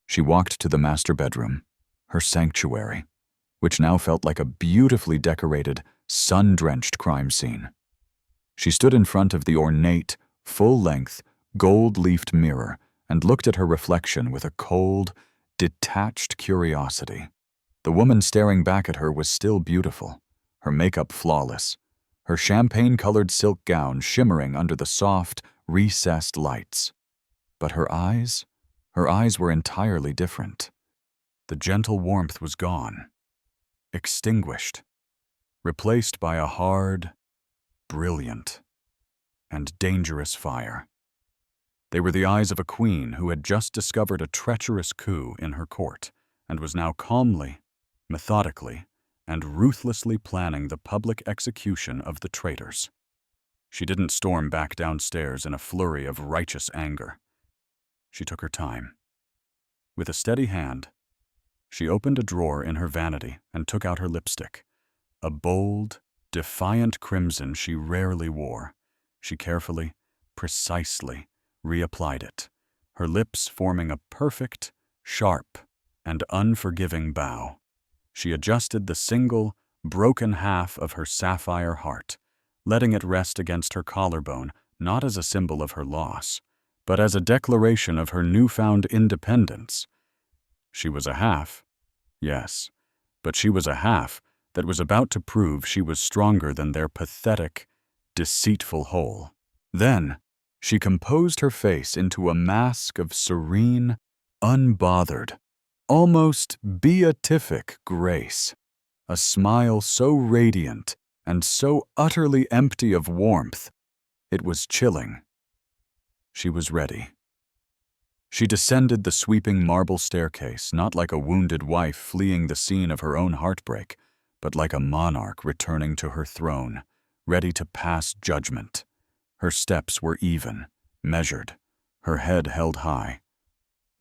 She walked to the master bedroom, her sanctuary, which now felt like a beautifully decorated, sun-drenched crime scene. She stood in front of the ornate, full-length, gold-leafed mirror and looked at her reflection with a cold, detached curiosity. The woman staring back at her was still beautiful, her makeup flawless, her champagne-colored silk gown shimmering under the soft, recessed lights. But her eyes were entirely different. The gentle warmth was gone, extinguished, replaced by a hard, brilliant, and dangerous fire. They were the eyes of a queen who had just discovered a treacherous coup in her court and was now calmly, methodically, and ruthlessly planning the public execution of the traitors. She didn't storm back downstairs in a flurry of righteous anger. She took her time. With a steady hand, she opened a drawer in her vanity and took out her lipstick, a bold, defiant crimson she rarely wore. She carefully, precisely reapplied it, her lips forming a perfect, sharp, and unforgiving bow. She adjusted the single, broken half of her sapphire heart, letting it rest against her collarbone not as a symbol of her loss, but as a declaration of her newfound independence. She was a half, yes, but she was a half that was about to prove she was stronger than their pathetic, deceitful whole. Then, she composed her face into a mask of serene, unbothered, almost beatific grace, a smile so radiant and so utterly empty of warmth, it was chilling. She was ready. She descended the sweeping marble staircase, not like a wounded wife fleeing the scene of her own heartbreak, but like a monarch returning to her throne, ready to pass judgment. Her steps were even, measured, her head held high.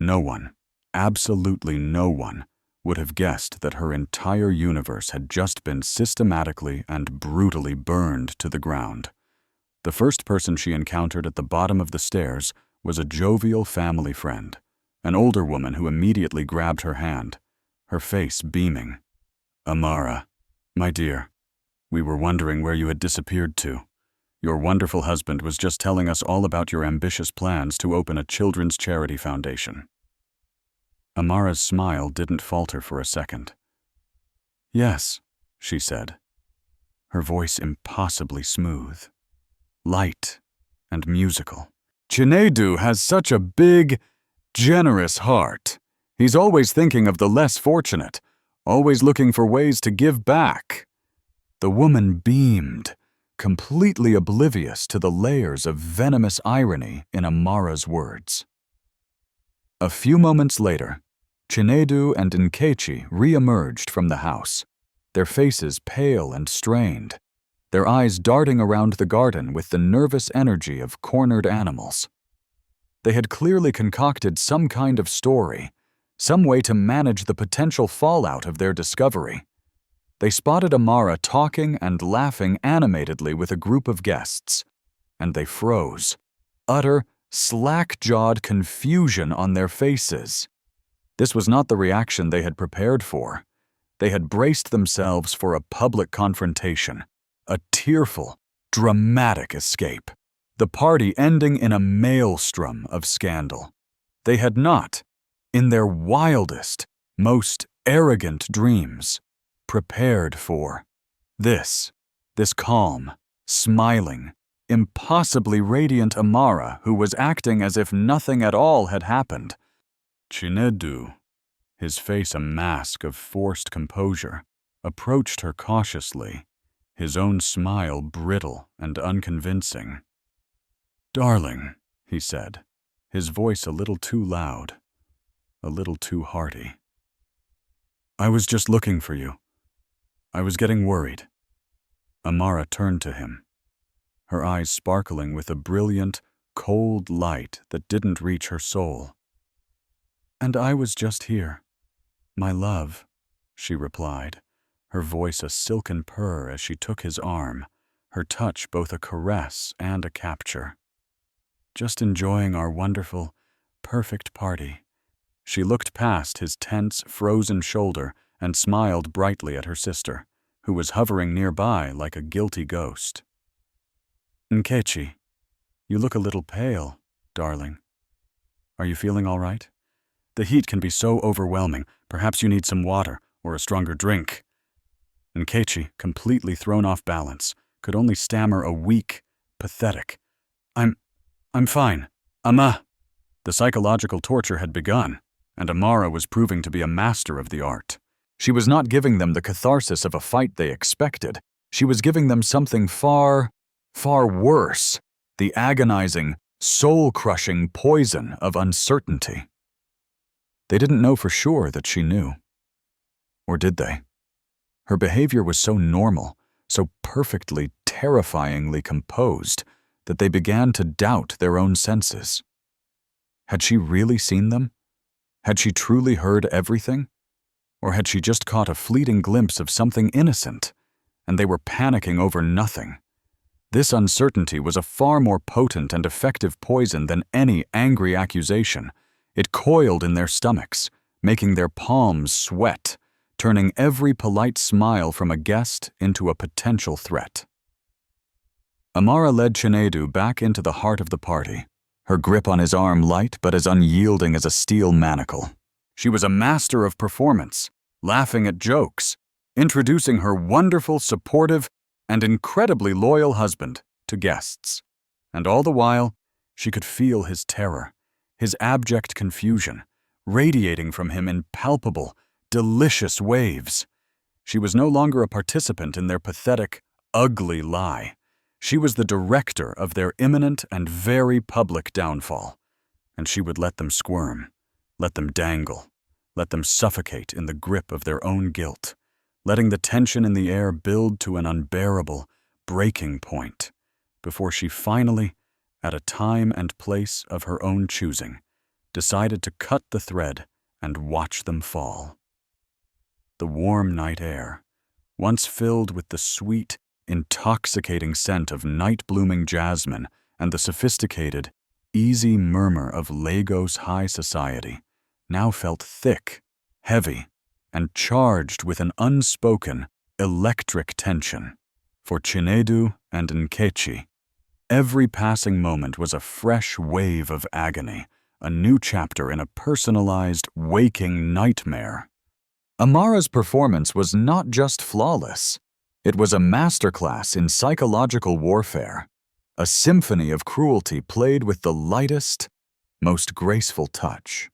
No one, absolutely no one, would have guessed that her entire universe had just been systematically and brutally burned to the ground. The first person she encountered at the bottom of the stairs was a jovial family friend, an older woman who immediately grabbed her hand, her face beaming. "Amara, my dear, we were wondering where you had disappeared to. Your wonderful husband was just telling us all about your ambitious plans to open a children's charity foundation." Amara's smile didn't falter for a second. "Yes," she said, her voice impossibly smooth, light, and musical. "Chinedu has such a big, generous heart. He's always thinking of the less fortunate, always looking for ways to give back." The woman beamed, completely oblivious to the layers of venomous irony in Amara's words. A few moments later, Chinedu and Nkechi re-emerged from the house, their faces pale and strained, their eyes darting around the garden with the nervous energy of cornered animals. They had clearly concocted some kind of story, some way to manage the potential fallout of their discovery. they spotted Amara talking and laughing animatedly with a group of guests, and they froze, utter, slack-jawed confusion on their faces. This was not the reaction they had prepared for. They had braced themselves for a public confrontation, a tearful, dramatic escape, the party ending in a maelstrom of scandal. They had not, in their wildest, most arrogant dreams, prepared for this calm, smiling, impossibly radiant Amara who was acting as if nothing at all had happened. Chinedu, his face a mask of forced composure, approached her cautiously, his own smile brittle and unconvincing. "Darling," he said, his voice a little too loud, a little too hearty. "I was just looking for you. I was getting worried." Amara turned to him, her eyes sparkling with a brilliant, cold light that didn't reach her soul. "And I was just here, my love," she replied, her voice a silken purr as she took his arm, her touch both a caress and a capture. "Just enjoying our wonderful, perfect party." She looked past his tense, frozen shoulder and smiled brightly at her sister, who was hovering nearby like a guilty ghost. "Nkechi, you look a little pale, darling. Are you feeling all right? The heat can be so overwhelming. Perhaps you need some water or a stronger drink." Nkechi, completely thrown off balance, could only stammer a weak, pathetic, I'm fine. Ama." The psychological torture had begun, and Amara was proving to be a master of the art. She was not giving them the catharsis of a fight they expected. She was giving them something far, far worse, the agonizing, soul-crushing poison of uncertainty. They didn't know for sure that she knew. Or did they? Her behavior was so normal, so perfectly, terrifyingly composed, that they began to doubt their own senses. Had she really seen them? Had she truly heard everything? Or had she just caught a fleeting glimpse of something innocent, and they were panicking over nothing? This uncertainty was a far more potent and effective poison than any angry accusation. It coiled in their stomachs, making their palms sweat, turning every polite smile from a guest into a potential threat. Amara led Chinedu back into the heart of the party, her grip on his arm light but as unyielding as a steel manacle. She was a master of performance, laughing at jokes, introducing her wonderful, supportive, and incredibly loyal husband to guests. And all the while, she could feel his terror, his abject confusion, radiating from him in palpable, delicious waves. She was no longer a participant in their pathetic, ugly lie. She was the director of their imminent and very public downfall, and she would let them squirm, let them dangle, let them suffocate in the grip of their own guilt, letting the tension in the air build to an unbearable, breaking point, before she finally, at a time and place of her own choosing, decided to cut the thread and watch them fall. The warm night air, once filled with the sweet, intoxicating scent of night-blooming jasmine and the sophisticated, easy murmur of Lagos high society, now felt thick, heavy, and charged with an unspoken, electric tension. For Chinedu and Nkechi, every passing moment was a fresh wave of agony, a new chapter in a personalized, waking nightmare. Amara's performance was not just flawless. It was a masterclass in psychological warfare, a symphony of cruelty played with the lightest, most graceful touch.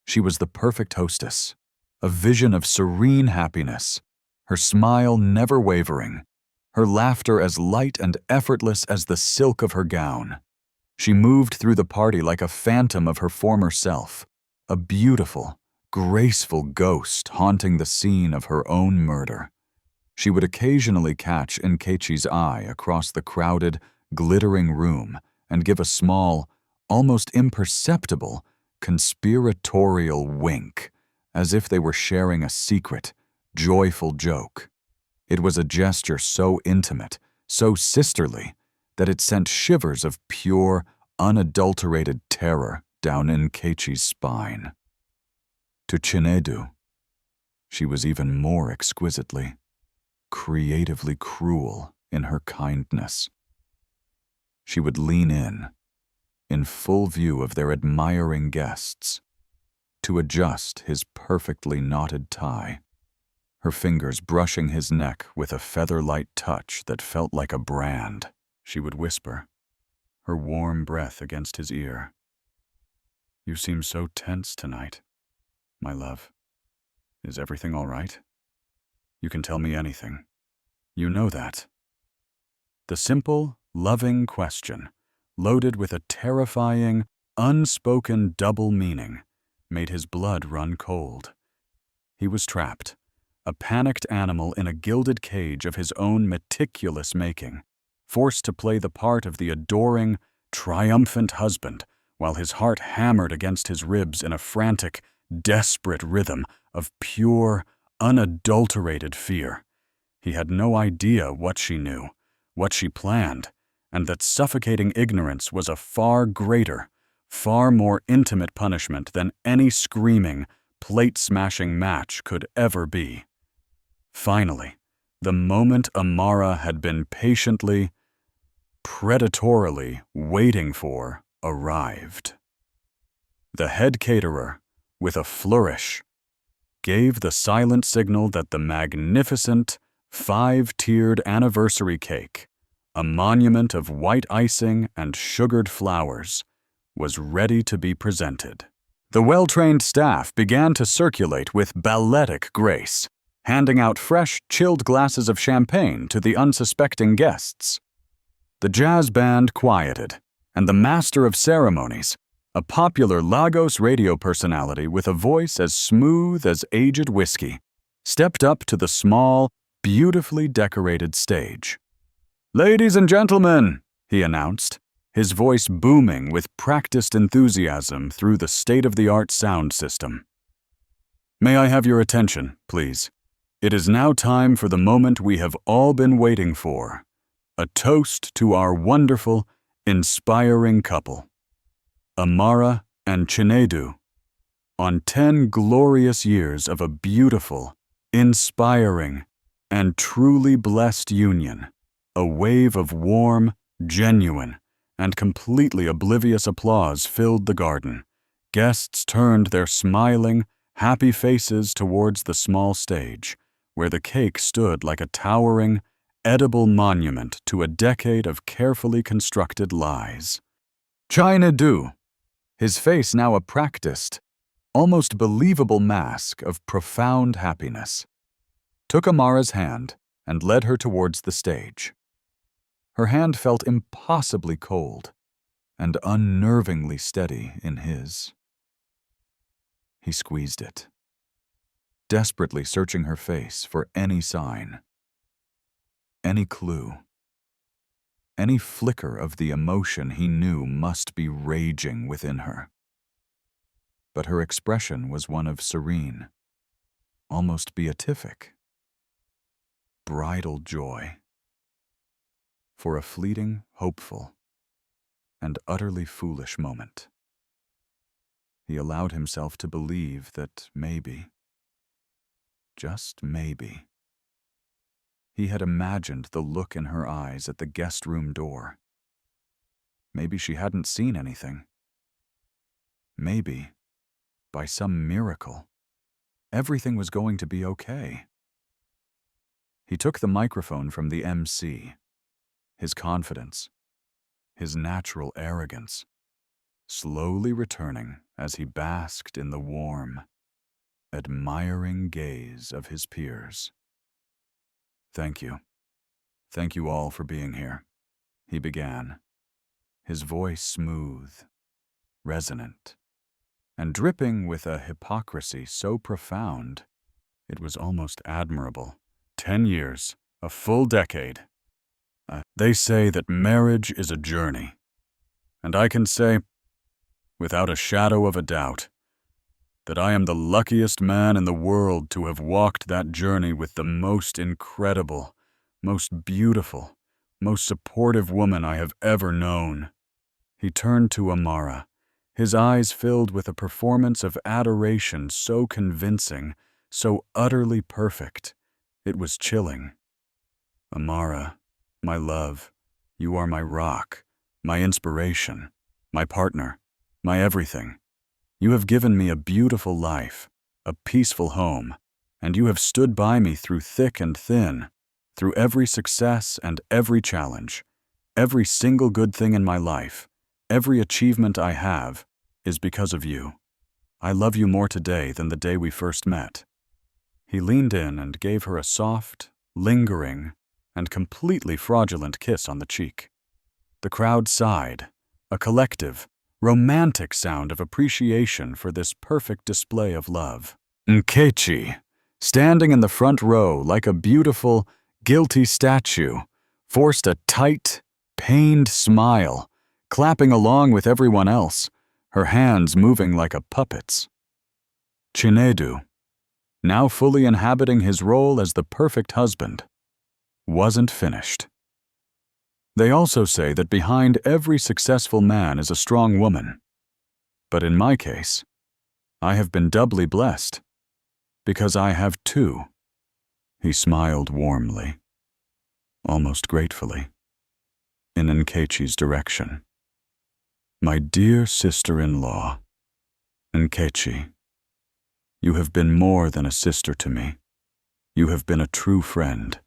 She was the perfect hostess, a vision of serene happiness, her smile never wavering, her laughter as light and effortless as the silk of her gown. She moved through the party like a phantom of her former self, a beautiful, graceful ghost haunting the scene of her own murder. She would occasionally catch Nkechi's eye across the crowded, glittering room and give a small, almost imperceptible, conspiratorial wink, as if they were sharing a secret, joyful joke. It was a gesture so intimate, so sisterly, that it sent shivers of pure, unadulterated terror down Nkechi's spine. To Chinedu, she was even more exquisitely, creatively cruel in her kindness. She would lean in full view of their admiring guests, to adjust his perfectly knotted tie, her fingers brushing his neck with a feather-light touch that felt like a brand. She would whisper, her warm breath against his ear. "You seem so tense tonight, my love. Is everything all right? You can tell me anything. You know that." The simple, loving question, loaded with a terrifying, unspoken double meaning, made his blood run cold. He was trapped, a panicked animal in a gilded cage of his own meticulous making, forced to play the part of the adoring, triumphant husband, while his heart hammered against his ribs in a frantic, desperate rhythm of pure, unadulterated fear. He had no idea what she knew, what she planned, and that suffocating ignorance was a far greater, far more intimate punishment than any screaming, plate-smashing match could ever be. Finally, the moment Amara had been patiently, predatorily waiting for arrived. The head caterer, with a flourish, gave the silent signal that the magnificent, 5-tiered anniversary cake, a monument of white icing and sugared flowers, was ready to be presented. The well-trained staff began to circulate with balletic grace, handing out fresh, chilled glasses of champagne to the unsuspecting guests. The jazz band quieted, and the master of ceremonies, a popular Lagos radio personality with a voice as smooth as aged whiskey, stepped up to the small, beautifully decorated stage. "Ladies and gentlemen," he announced, his voice booming with practiced enthusiasm through the state-of-the-art sound system. "May I have your attention, please? It is now time for the moment we have all been waiting for. A toast to our wonderful, inspiring couple, Amara and Chinedu, on 10 glorious years of a beautiful, inspiring, and truly blessed union." A wave of warm, genuine, and completely oblivious applause filled the garden. Guests turned their smiling, happy faces towards the small stage, where the cake stood like a towering, edible monument to a decade of carefully constructed lies. Chinedu, his face now a practiced, almost believable mask of profound happiness, took Amara's hand and led her towards the stage. Her hand felt impossibly cold and unnervingly steady in his. He squeezed it, desperately searching her face for any sign, any clue, any flicker of the emotion he knew must be raging within her. But her expression was one of serene, almost beatific, bridal joy. For a fleeting, hopeful, and utterly foolish moment, he allowed himself to believe that maybe, just maybe, he had imagined the look in her eyes at the guest room door. Maybe she hadn't seen anything. Maybe, by some miracle, everything was going to be okay. He took the microphone from the MC. His confidence, his natural arrogance, slowly returning as he basked in the warm, admiring gaze of his peers. "Thank you. Thank you all for being here," he began, his voice smooth, resonant, and dripping with a hypocrisy so profound it was almost admirable. 10 years, a full decade. They say that marriage is a journey, and I can say, without a shadow of a doubt, that I am the luckiest man in the world to have walked that journey with the most incredible, most beautiful, most supportive woman I have ever known." He turned to Amara, his eyes filled with a performance of adoration so convincing, so utterly perfect. It was chilling. "Amara, my love, you are my rock, my inspiration, my partner, my everything. You have given me a beautiful life, a peaceful home, and you have stood by me through thick and thin, through every success and every challenge. Every single good thing in my life, every achievement I have, is because of you. I love you more today than the day we first met." He leaned in and gave her a soft, lingering, and completely fraudulent kiss on the cheek. The crowd sighed, a collective, romantic sound of appreciation for this perfect display of love. Nkechi, standing in the front row like a beautiful, guilty statue, forced a tight, pained smile, clapping along with everyone else, her hands moving like a puppet's. Chinedu, now fully inhabiting his role as the perfect husband, wasn't finished. They also say that behind every successful man is a strong woman. But in my case, I have been doubly blessed, because I have two. He smiled warmly, almost gratefully, in Nkechi's direction. "My dear sister-in-law, Nkechi, you have been more than a sister to me. You have been a true friend,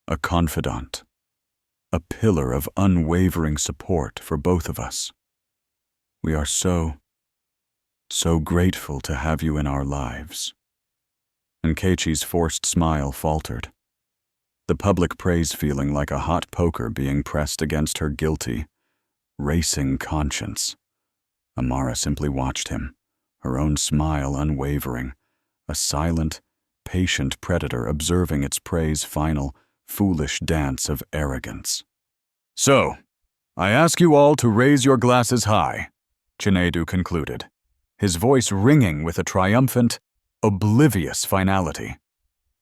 a confidant, a pillar of unwavering support for both of us. We are so grateful to have you in our lives." Nkechi's forced smile faltered, the public praise feeling like a hot poker being pressed against her guilty, racing conscience. Amara simply watched him, her own smile unwavering, a silent, patient predator observing its prey's final, foolish dance of arrogance. "So, I ask you all to raise your glasses high," Chinedu concluded, his voice ringing with a triumphant, oblivious finality.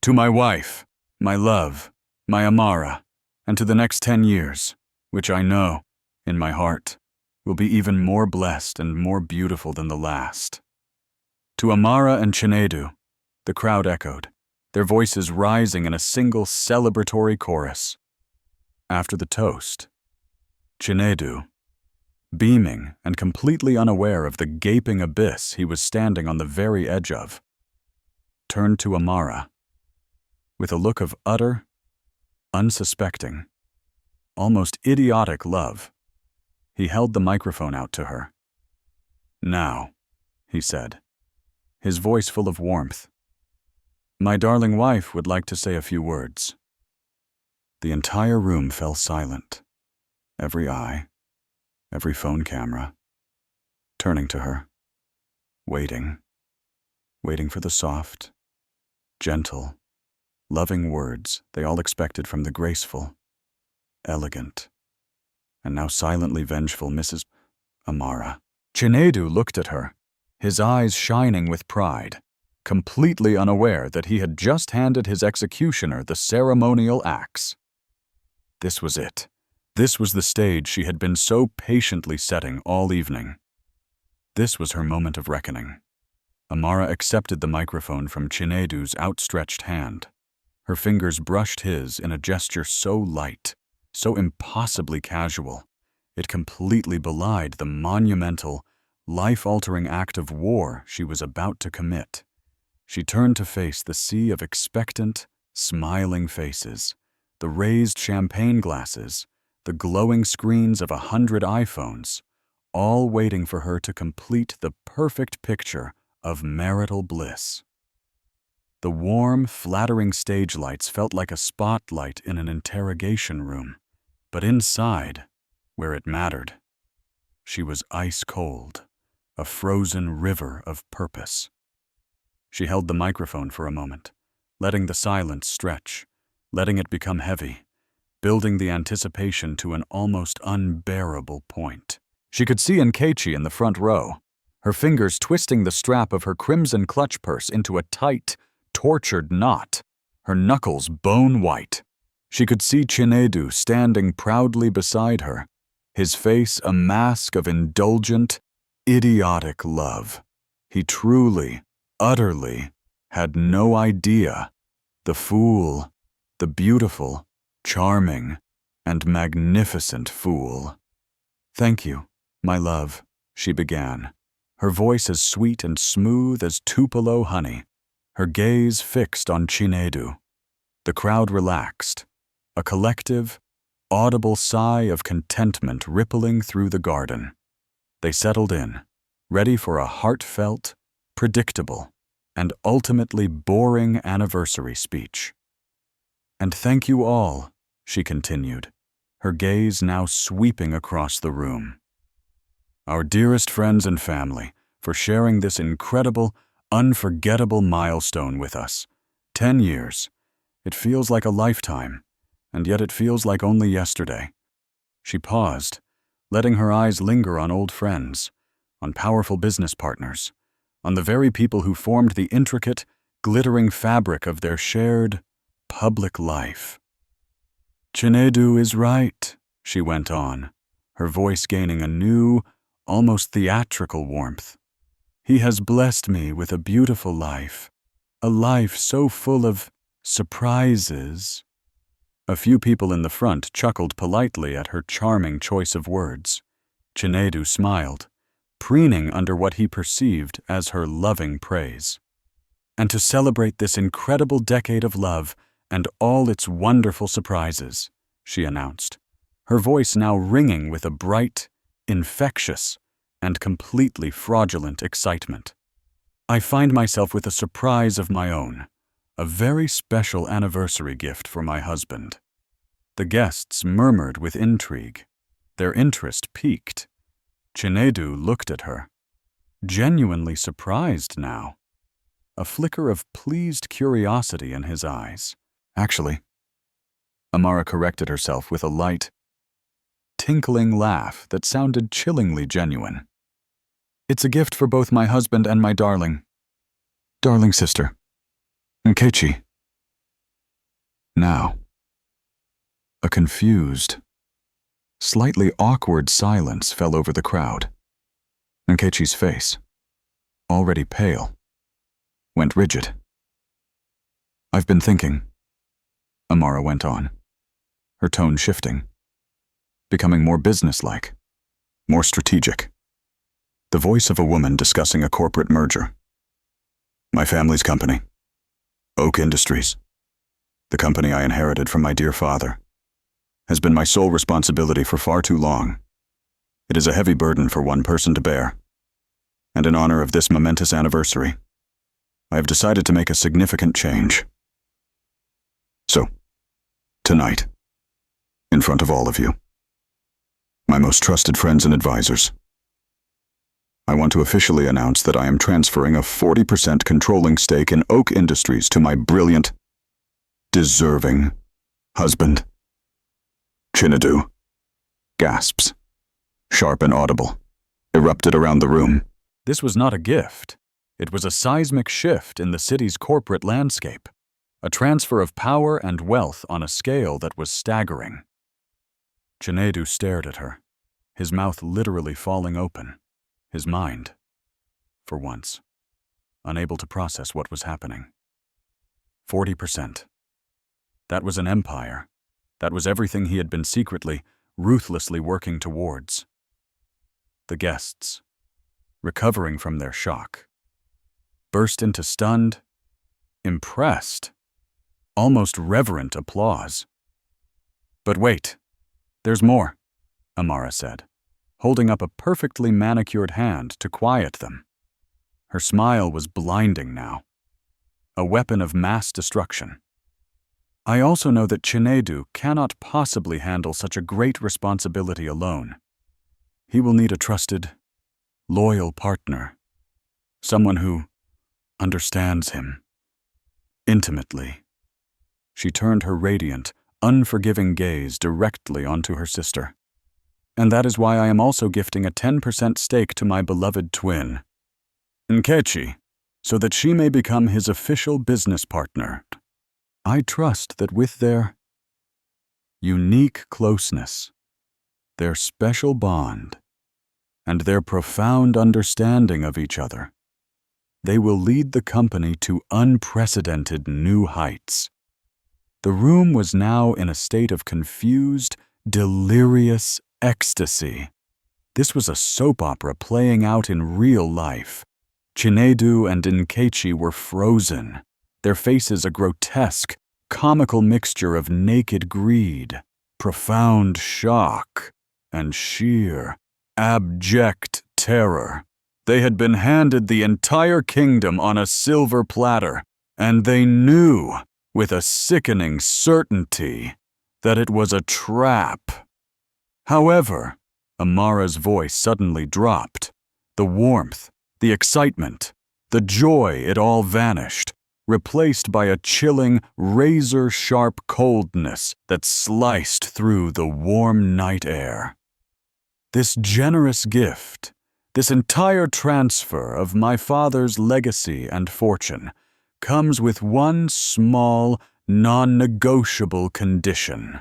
"To my wife, my love, my Amara, and to the next 10 years, which I know, in my heart, will be even more blessed and more beautiful than the last." To Amara and Chinedu, the crowd echoed, their voices rising in a single celebratory chorus. After the toast, Chinedu, beaming and completely unaware of the gaping abyss he was standing on the very edge of, turned to Amara. With a look of utter, unsuspecting, almost idiotic love, he held the microphone out to her. "Now," he said, his voice full of warmth, "my darling wife would like to say a few words." The entire room fell silent, every eye, every phone camera, turning to her, waiting for the soft, gentle, loving words they all expected from the graceful, elegant, and now silently vengeful Mrs. Amara. Chinedu looked at her, his eyes shining with pride, completely unaware that he had just handed his executioner the ceremonial axe. This was it. This was the stage she had been so patiently setting all evening. This was her moment of reckoning. Amara accepted the microphone from Chinedu's outstretched hand. Her fingers brushed his in a gesture so light, so impossibly casual, it completely belied the monumental, life-altering act of war she was about to commit. She turned to face the sea of expectant, smiling faces, the raised champagne glasses, the glowing screens of 100 iPhones, all waiting for her to complete the perfect picture of marital bliss. The warm, flattering stage lights felt like a spotlight in an interrogation room, but inside, where it mattered, she was ice cold, a frozen river of purpose. She held the microphone for a moment, letting the silence stretch, letting it become heavy, building the anticipation to an almost unbearable point. She could see Nkechi in the front row, her fingers twisting the strap of her crimson clutch purse into a tight, tortured knot, her knuckles bone-white. She could see Chinedu standing proudly beside her, his face a mask of indulgent, idiotic love. He truly, utterly, had no idea. The fool, the beautiful, charming, and magnificent fool. "Thank you, my love," she began, her voice as sweet and smooth as Tupelo honey, her gaze fixed on Chinedu. The crowd relaxed, a collective, audible sigh of contentment rippling through the garden. They settled in, ready for a heartfelt, predictable, and ultimately boring anniversary speech. "And thank you all," she continued, her gaze now sweeping across the room. "Our dearest friends and family, for sharing this incredible, unforgettable milestone with us. 10 years. It feels like a lifetime, and yet it feels like only yesterday." She paused, letting her eyes linger on old friends, on powerful business partners, on the very people who formed the intricate, glittering fabric of their shared, public life. "Chinedu is right," she went on, her voice gaining a new, almost theatrical warmth. "He has blessed me with a beautiful life, a life so full of surprises." A few people in the front chuckled politely at her charming choice of words. Chinedu smiled, preening under what he perceived as her loving praise. "And to celebrate this incredible decade of love and all its wonderful surprises," she announced, her voice now ringing with a bright, infectious, and completely fraudulent excitement. "I find myself with a surprise of my own, a very special anniversary gift for my husband." The guests murmured with intrigue, their interest piqued. Chinedu looked at her, genuinely surprised now, a flicker of pleased curiosity in his eyes. "Actually," Amara corrected herself with a light, tinkling laugh that sounded chillingly genuine. "It's a gift for both my husband and my darling sister, Nkechi." Now, a confused, slightly awkward silence fell over the crowd. Nkechi's face, already pale, went rigid. "I've been thinking," Amara went on, her tone shifting, becoming more businesslike, more strategic. The voice of a woman discussing a corporate merger. "My family's company, Oak Industries, the company I inherited from my dear father, has been my sole responsibility for far too long. It is a heavy burden for one person to bear, and in honor of this momentous anniversary, I have decided to make a significant change. So, tonight, in front of all of you, my most trusted friends and advisors, I want to officially announce that I am transferring a 40% controlling stake in Oak Industries to my brilliant, deserving husband." Chinedu. Gasps, sharp and audible, erupted around the room. This was not a gift. It was a seismic shift in the city's corporate landscape, a transfer of power and wealth on a scale that was staggering. Chinedu stared at her, his mouth literally falling open, his mind, for once, unable to process what was happening. 40%. That was an empire. That was everything he had been secretly, ruthlessly working towards. The guests, recovering from their shock, burst into stunned, impressed, almost reverent applause. "But wait, there's more," Amara said, holding up a perfectly manicured hand to quiet them. Her smile was blinding now, a weapon of mass destruction. "I also know that Chinedu cannot possibly handle such a great responsibility alone. He will need a trusted, loyal partner, someone who understands him intimately." She turned her radiant, unforgiving gaze directly onto her sister. "And that is why I am also gifting a 10% stake to my beloved twin." Nkechi, so that she may become his official business partner. I trust that with their unique closeness, their special bond, and their profound understanding of each other, they will lead the company to unprecedented new heights. The room was now in a state of confused, delirious ecstasy. This was a soap opera playing out in real life. Chinedu and Nkechi were frozen, their faces a grotesque, comical mixture of naked greed, profound shock, and sheer, abject terror. They had been handed the entire kingdom on a silver platter, and they knew, with a sickening certainty, that it was a trap. However, Amara's voice suddenly dropped. The warmth, the excitement, the joy, it all vanished, replaced by a chilling, razor-sharp coldness that sliced through the warm night air. This generous gift, this entire transfer of my father's legacy and fortune, comes with one small, non-negotiable condition.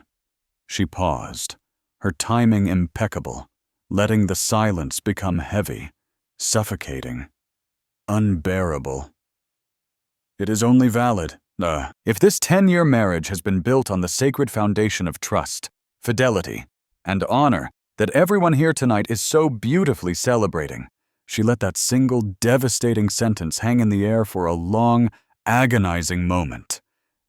She paused, her timing impeccable, letting the silence become heavy, suffocating, unbearable. It is only valid, if this 10-year marriage has been built on the sacred foundation of trust, fidelity, and honor that everyone here tonight is so beautifully celebrating. She let that single devastating sentence hang in the air for a long, agonizing moment.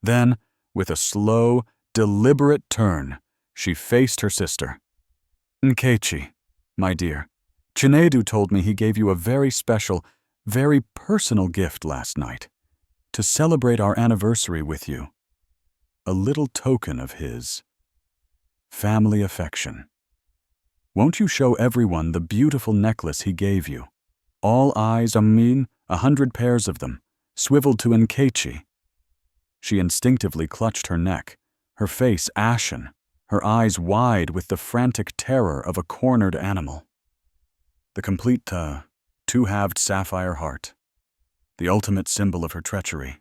Then, with a slow, deliberate turn, she faced her sister. Nkechi, my dear, Chinedu told me he gave you a very special, very personal gift last night, to celebrate our anniversary with you. A little token of his family affection. Won't you show everyone the beautiful necklace he gave you? All eyes, 100 pairs of them, swiveled to Nkechi. She instinctively clutched her neck, her face ashen, her eyes wide with the frantic terror of a cornered animal. The complete, two-halved sapphire heart, the ultimate symbol of her treachery,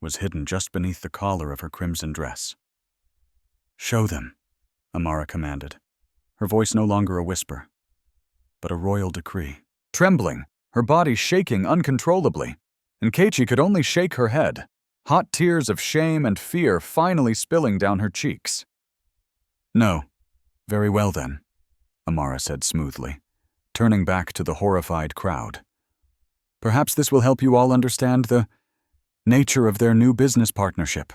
was hidden just beneath the collar of her crimson dress. Show them, Amara commanded, her voice no longer a whisper, but a royal decree. Trembling, her body shaking uncontrollably, Nkechi could only shake her head, hot tears of shame and fear finally spilling down her cheeks. No. Very well then, Amara said smoothly, turning back to the horrified crowd. Perhaps this will help you all understand the nature of their new business partnership.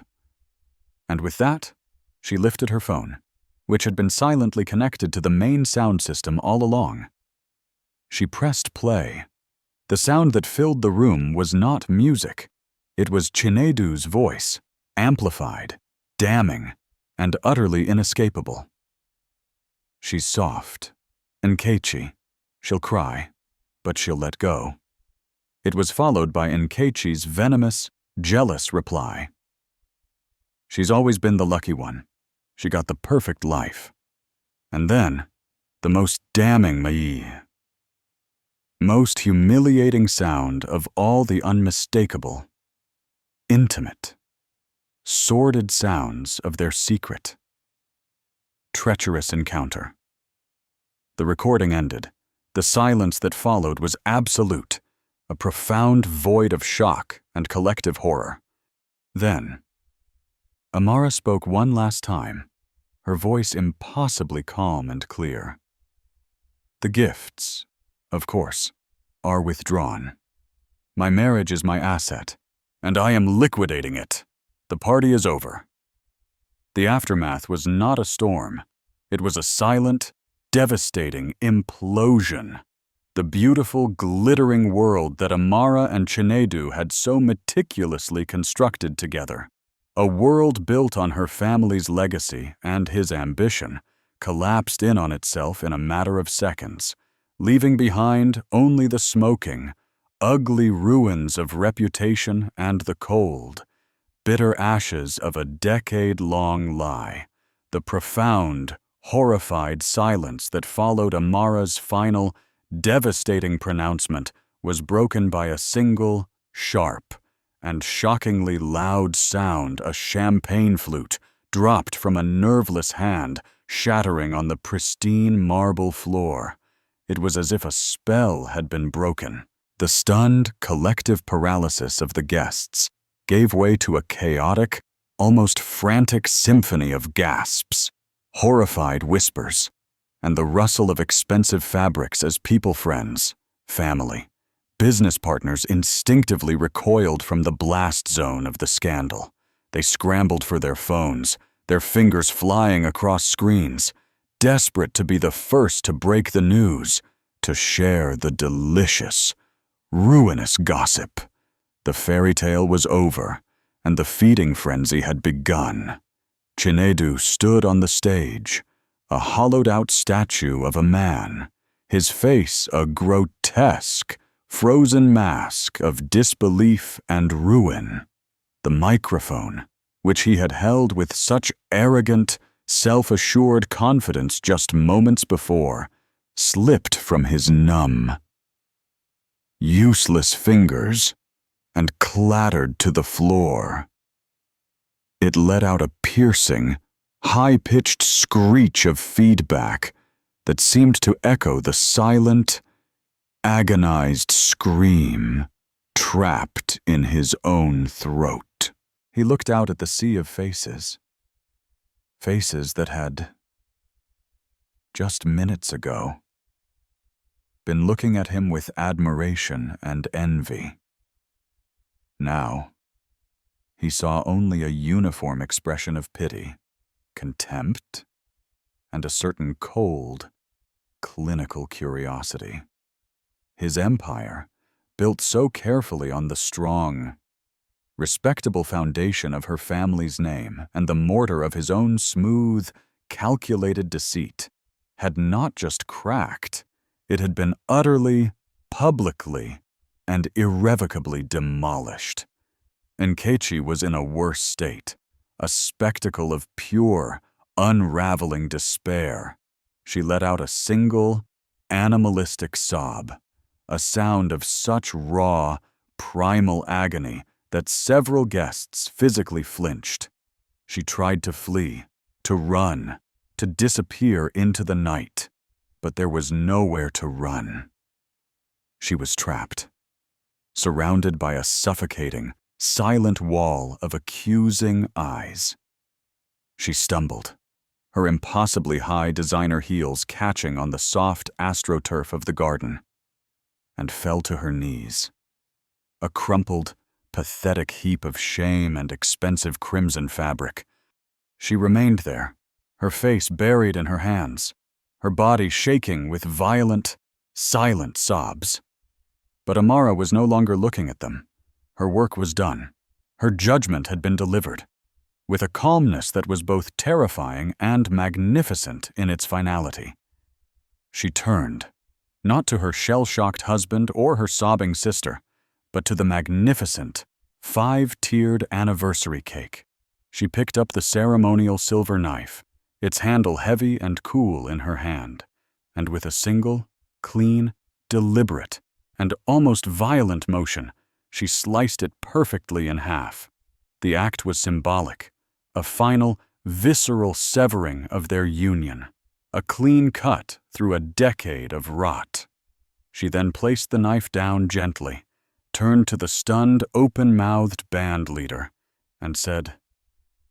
And with that, she lifted her phone, which had been silently connected to the main sound system all along. She pressed play. The sound that filled the room was not music. It was Chinedu's voice, amplified, damning, and utterly inescapable. She's soft. Nkechi. She'll cry, but she'll let go. It was followed by Nkechi's venomous, jealous reply. She's always been the lucky one. She got the perfect life. And then, the most damning most humiliating sound of all the unmistakable, intimate, sordid sounds of their secret, treacherous encounter. The recording ended. The silence that followed was absolute, a profound void of shock and collective horror. Then, Amara spoke one last time, her voice impossibly calm and clear. The gifts, of course, are withdrawn. My marriage is my asset, and I am liquidating it. The party is over. The aftermath was not a storm. It was a silent, devastating implosion. The beautiful, glittering world that Amara and Chinedu had so meticulously constructed together, a world built on her family's legacy and his ambition, collapsed in on itself in a matter of seconds, leaving behind only the smoking, ugly ruins of reputation and the cold, bitter ashes of a decade-long lie. The profound, horrified silence that followed Amara's final, devastating pronouncement was broken by a single, sharp, and shockingly loud sound, a champagne flute dropped from a nerveless hand, shattering on the pristine marble floor. It was as if a spell had been broken. The stunned, collective paralysis of the guests gave way to a chaotic, almost frantic symphony of gasps, horrified whispers, and the rustle of expensive fabrics as people friends, family, business partners instinctively recoiled from the blast zone of the scandal. They scrambled for their phones, their fingers flying across screens, desperate to be the first to break the news, to share the delicious, ruinous gossip. The fairy tale was over, and the feeding frenzy had begun. Chinedu stood on the stage, a hollowed-out statue of a man, his face a grotesque, frozen mask of disbelief and ruin. The microphone, which he had held with such arrogant, self-assured confidence just moments before, slipped from his numb, useless fingers and clattered to the floor. It let out a piercing, high-pitched screech of feedback that seemed to echo the silent, agonized scream trapped in his own throat. He looked out at the sea of faces. Faces that had, just minutes ago, been looking at him with admiration and envy. Now, he saw only a uniform expression of pity, contempt, and a certain cold, clinical curiosity. His empire, built so carefully on the strong, respectable foundation of her family's name and the mortar of his own smooth, calculated deceit, had not just cracked, it had been utterly, publicly, and irrevocably demolished. Nkechi was in a worse state, a spectacle of pure, unraveling despair. She let out a single, animalistic sob, a sound of such raw, primal agony that several guests physically flinched. She tried to flee, to run, to disappear into the night, but there was nowhere to run. She was trapped, surrounded by a suffocating, silent wall of accusing eyes. She stumbled, her impossibly high designer heels catching on the soft astroturf of the garden, and fell to her knees. A crumpled, pathetic heap of shame and expensive crimson fabric. She remained there, her face buried in her hands, her body shaking with violent, silent sobs. But Amara was no longer looking at them. Her work was done. Her judgment had been delivered, with a calmness that was both terrifying and magnificent in its finality. She turned, not to her shell-shocked husband or her sobbing sister, but to the magnificent, 5-tiered anniversary cake. She picked up the ceremonial silver knife, its handle heavy and cool in her hand, and with a single, clean, deliberate, and almost violent motion, she sliced it perfectly in half. The act was symbolic, a final, visceral severing of their union, a clean cut through a decade of rot. She then placed the knife down gently, turned to the stunned, open-mouthed band leader, and said,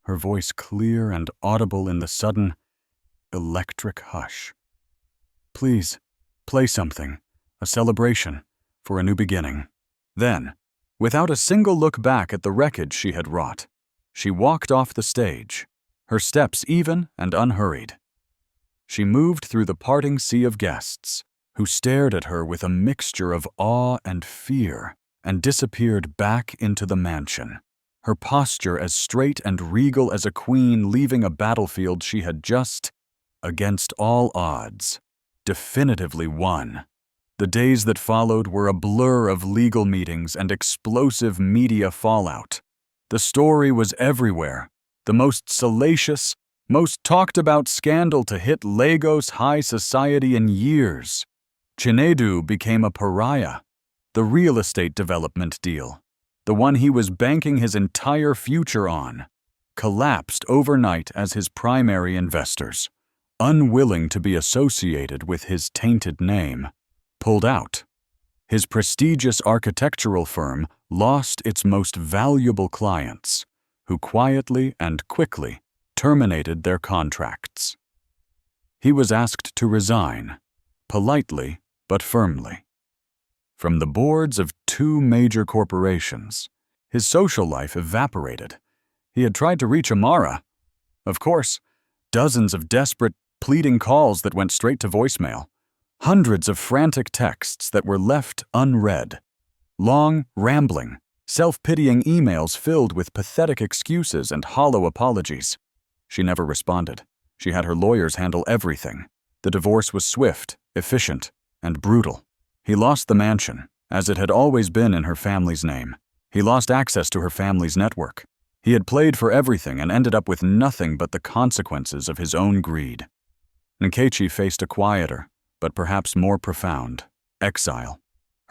her voice clear and audible in the sudden, electric hush, "Please, play something, a celebration, for a new beginning." Then, without a single look back at the wreckage she had wrought, she walked off the stage, her steps even and unhurried. She moved through the parting sea of guests, who stared at her with a mixture of awe and fear, and disappeared back into the mansion, her posture as straight and regal as a queen leaving a battlefield she had just, against all odds, definitively won. The days that followed were a blur of legal meetings and explosive media fallout. The story was everywhere, the most salacious, most talked-about scandal to hit Lagos high society in years. Chinedu became a pariah, The real estate development deal, the one he was banking his entire future on, collapsed overnight as his primary investors, unwilling to be associated with his tainted name, pulled out. His prestigious architectural firm lost its most valuable clients, who quietly and quickly terminated their contracts. He was asked to resign, politely but firmly. From the boards of 2 major corporations, his social life evaporated. He had tried to reach Amara. Of course, dozens of desperate, pleading calls that went straight to voicemail, hundreds of frantic texts that were left unread, long, rambling, self-pitying emails filled with pathetic excuses and hollow apologies. She never responded. She had her lawyers handle everything. The divorce was swift, efficient, and brutal. He lost the mansion, as it had always been in her family's name. He lost access to her family's network. He had played for everything and ended up with nothing but the consequences of his own greed. Nkechi faced a quieter, but perhaps more profound, exile.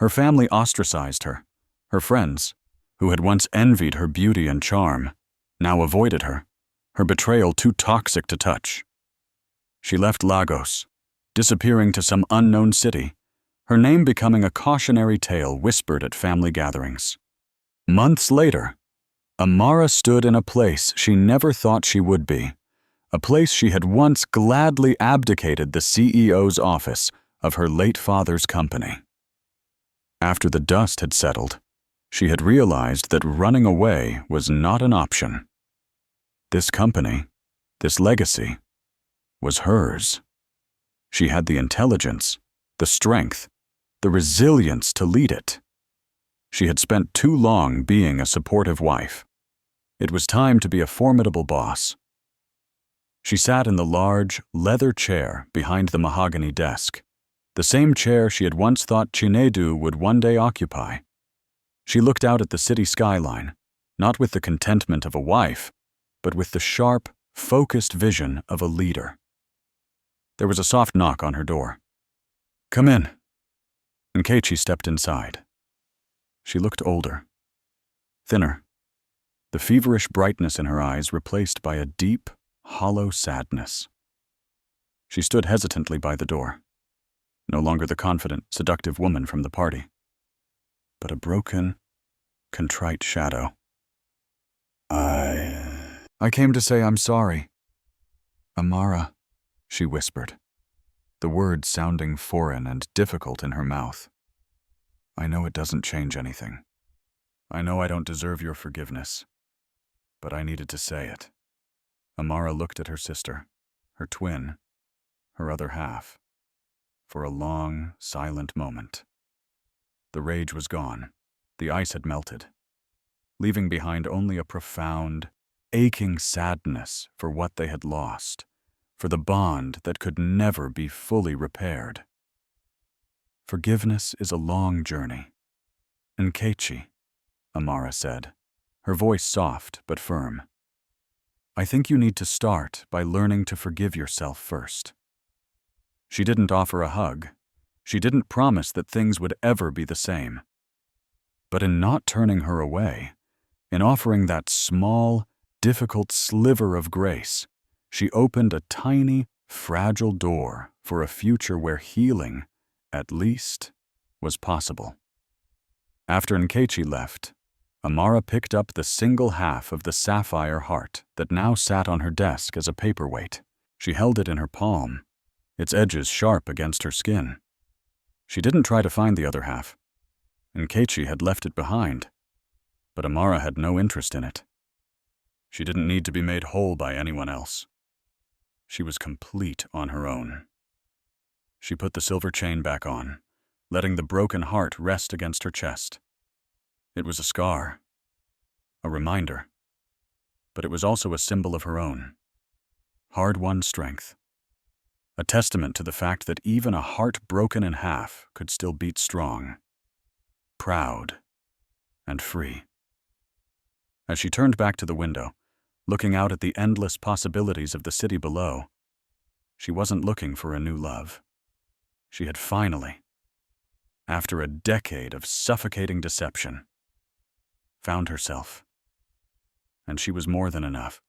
Her family ostracized her. Her friends, who had once envied her beauty and charm, now avoided her, her betrayal too toxic to touch. She left Lagos, disappearing to some unknown city, her name becoming a cautionary tale whispered at family gatherings. Months later, Amara stood in a place she never thought she would be, a place she had once gladly abdicated the CEO's office of her late father's company. After the dust had settled, she had realized that running away was not an option. This company, this legacy, was hers. She had the intelligence, the strength, the resilience to lead it. She had spent too long being a supportive wife. It was time to be a formidable boss. She sat in the large, leather chair behind the mahogany desk, the same chair she had once thought Chinedu would one day occupy. She looked out at the city skyline, not with the contentment of a wife, but with the sharp, focused vision of a leader. There was a soft knock on her door. "Come in." Nkechi stepped inside. She looked older, thinner, the feverish brightness in her eyes replaced by a deep, hollow sadness. She stood hesitantly by the door, no longer the confident, seductive woman from the party, but a broken, contrite shadow. I came to say I'm sorry. Amara, she whispered, the words sounding foreign and difficult in her mouth. I know it doesn't change anything. I know I don't deserve your forgiveness, but I needed to say it. Amara looked at her sister, her twin, her other half, for a long, silent moment. The rage was gone. The ice had melted, leaving behind only a profound, aching sadness for what they had lost, for the bond that could never be fully repaired. Forgiveness is a long journey. Nkechi, Amara said, her voice soft but firm. I think you need to start by learning to forgive yourself first. She didn't offer a hug. She didn't promise that things would ever be the same. But in not turning her away, in offering that small, difficult sliver of grace, she opened a tiny, fragile door for a future where healing, at least, was possible. After Nkechi left, Amara picked up the single half of the sapphire heart that now sat on her desk as a paperweight. She held it in her palm, its edges sharp against her skin. She didn't try to find the other half. Nkechi had left it behind, but Amara had no interest in it. She didn't need to be made whole by anyone else. She was complete on her own. She put the silver chain back on, letting the broken heart rest against her chest. It was a scar, a reminder, but it was also a symbol of her own, hard-won strength, a testament to the fact that even a heart broken in half could still beat strong, proud, and free. As she turned back to the window, looking out at the endless possibilities of the city below, she wasn't looking for a new love. She had finally, after a decade of suffocating deception, found herself, and she was more than enough.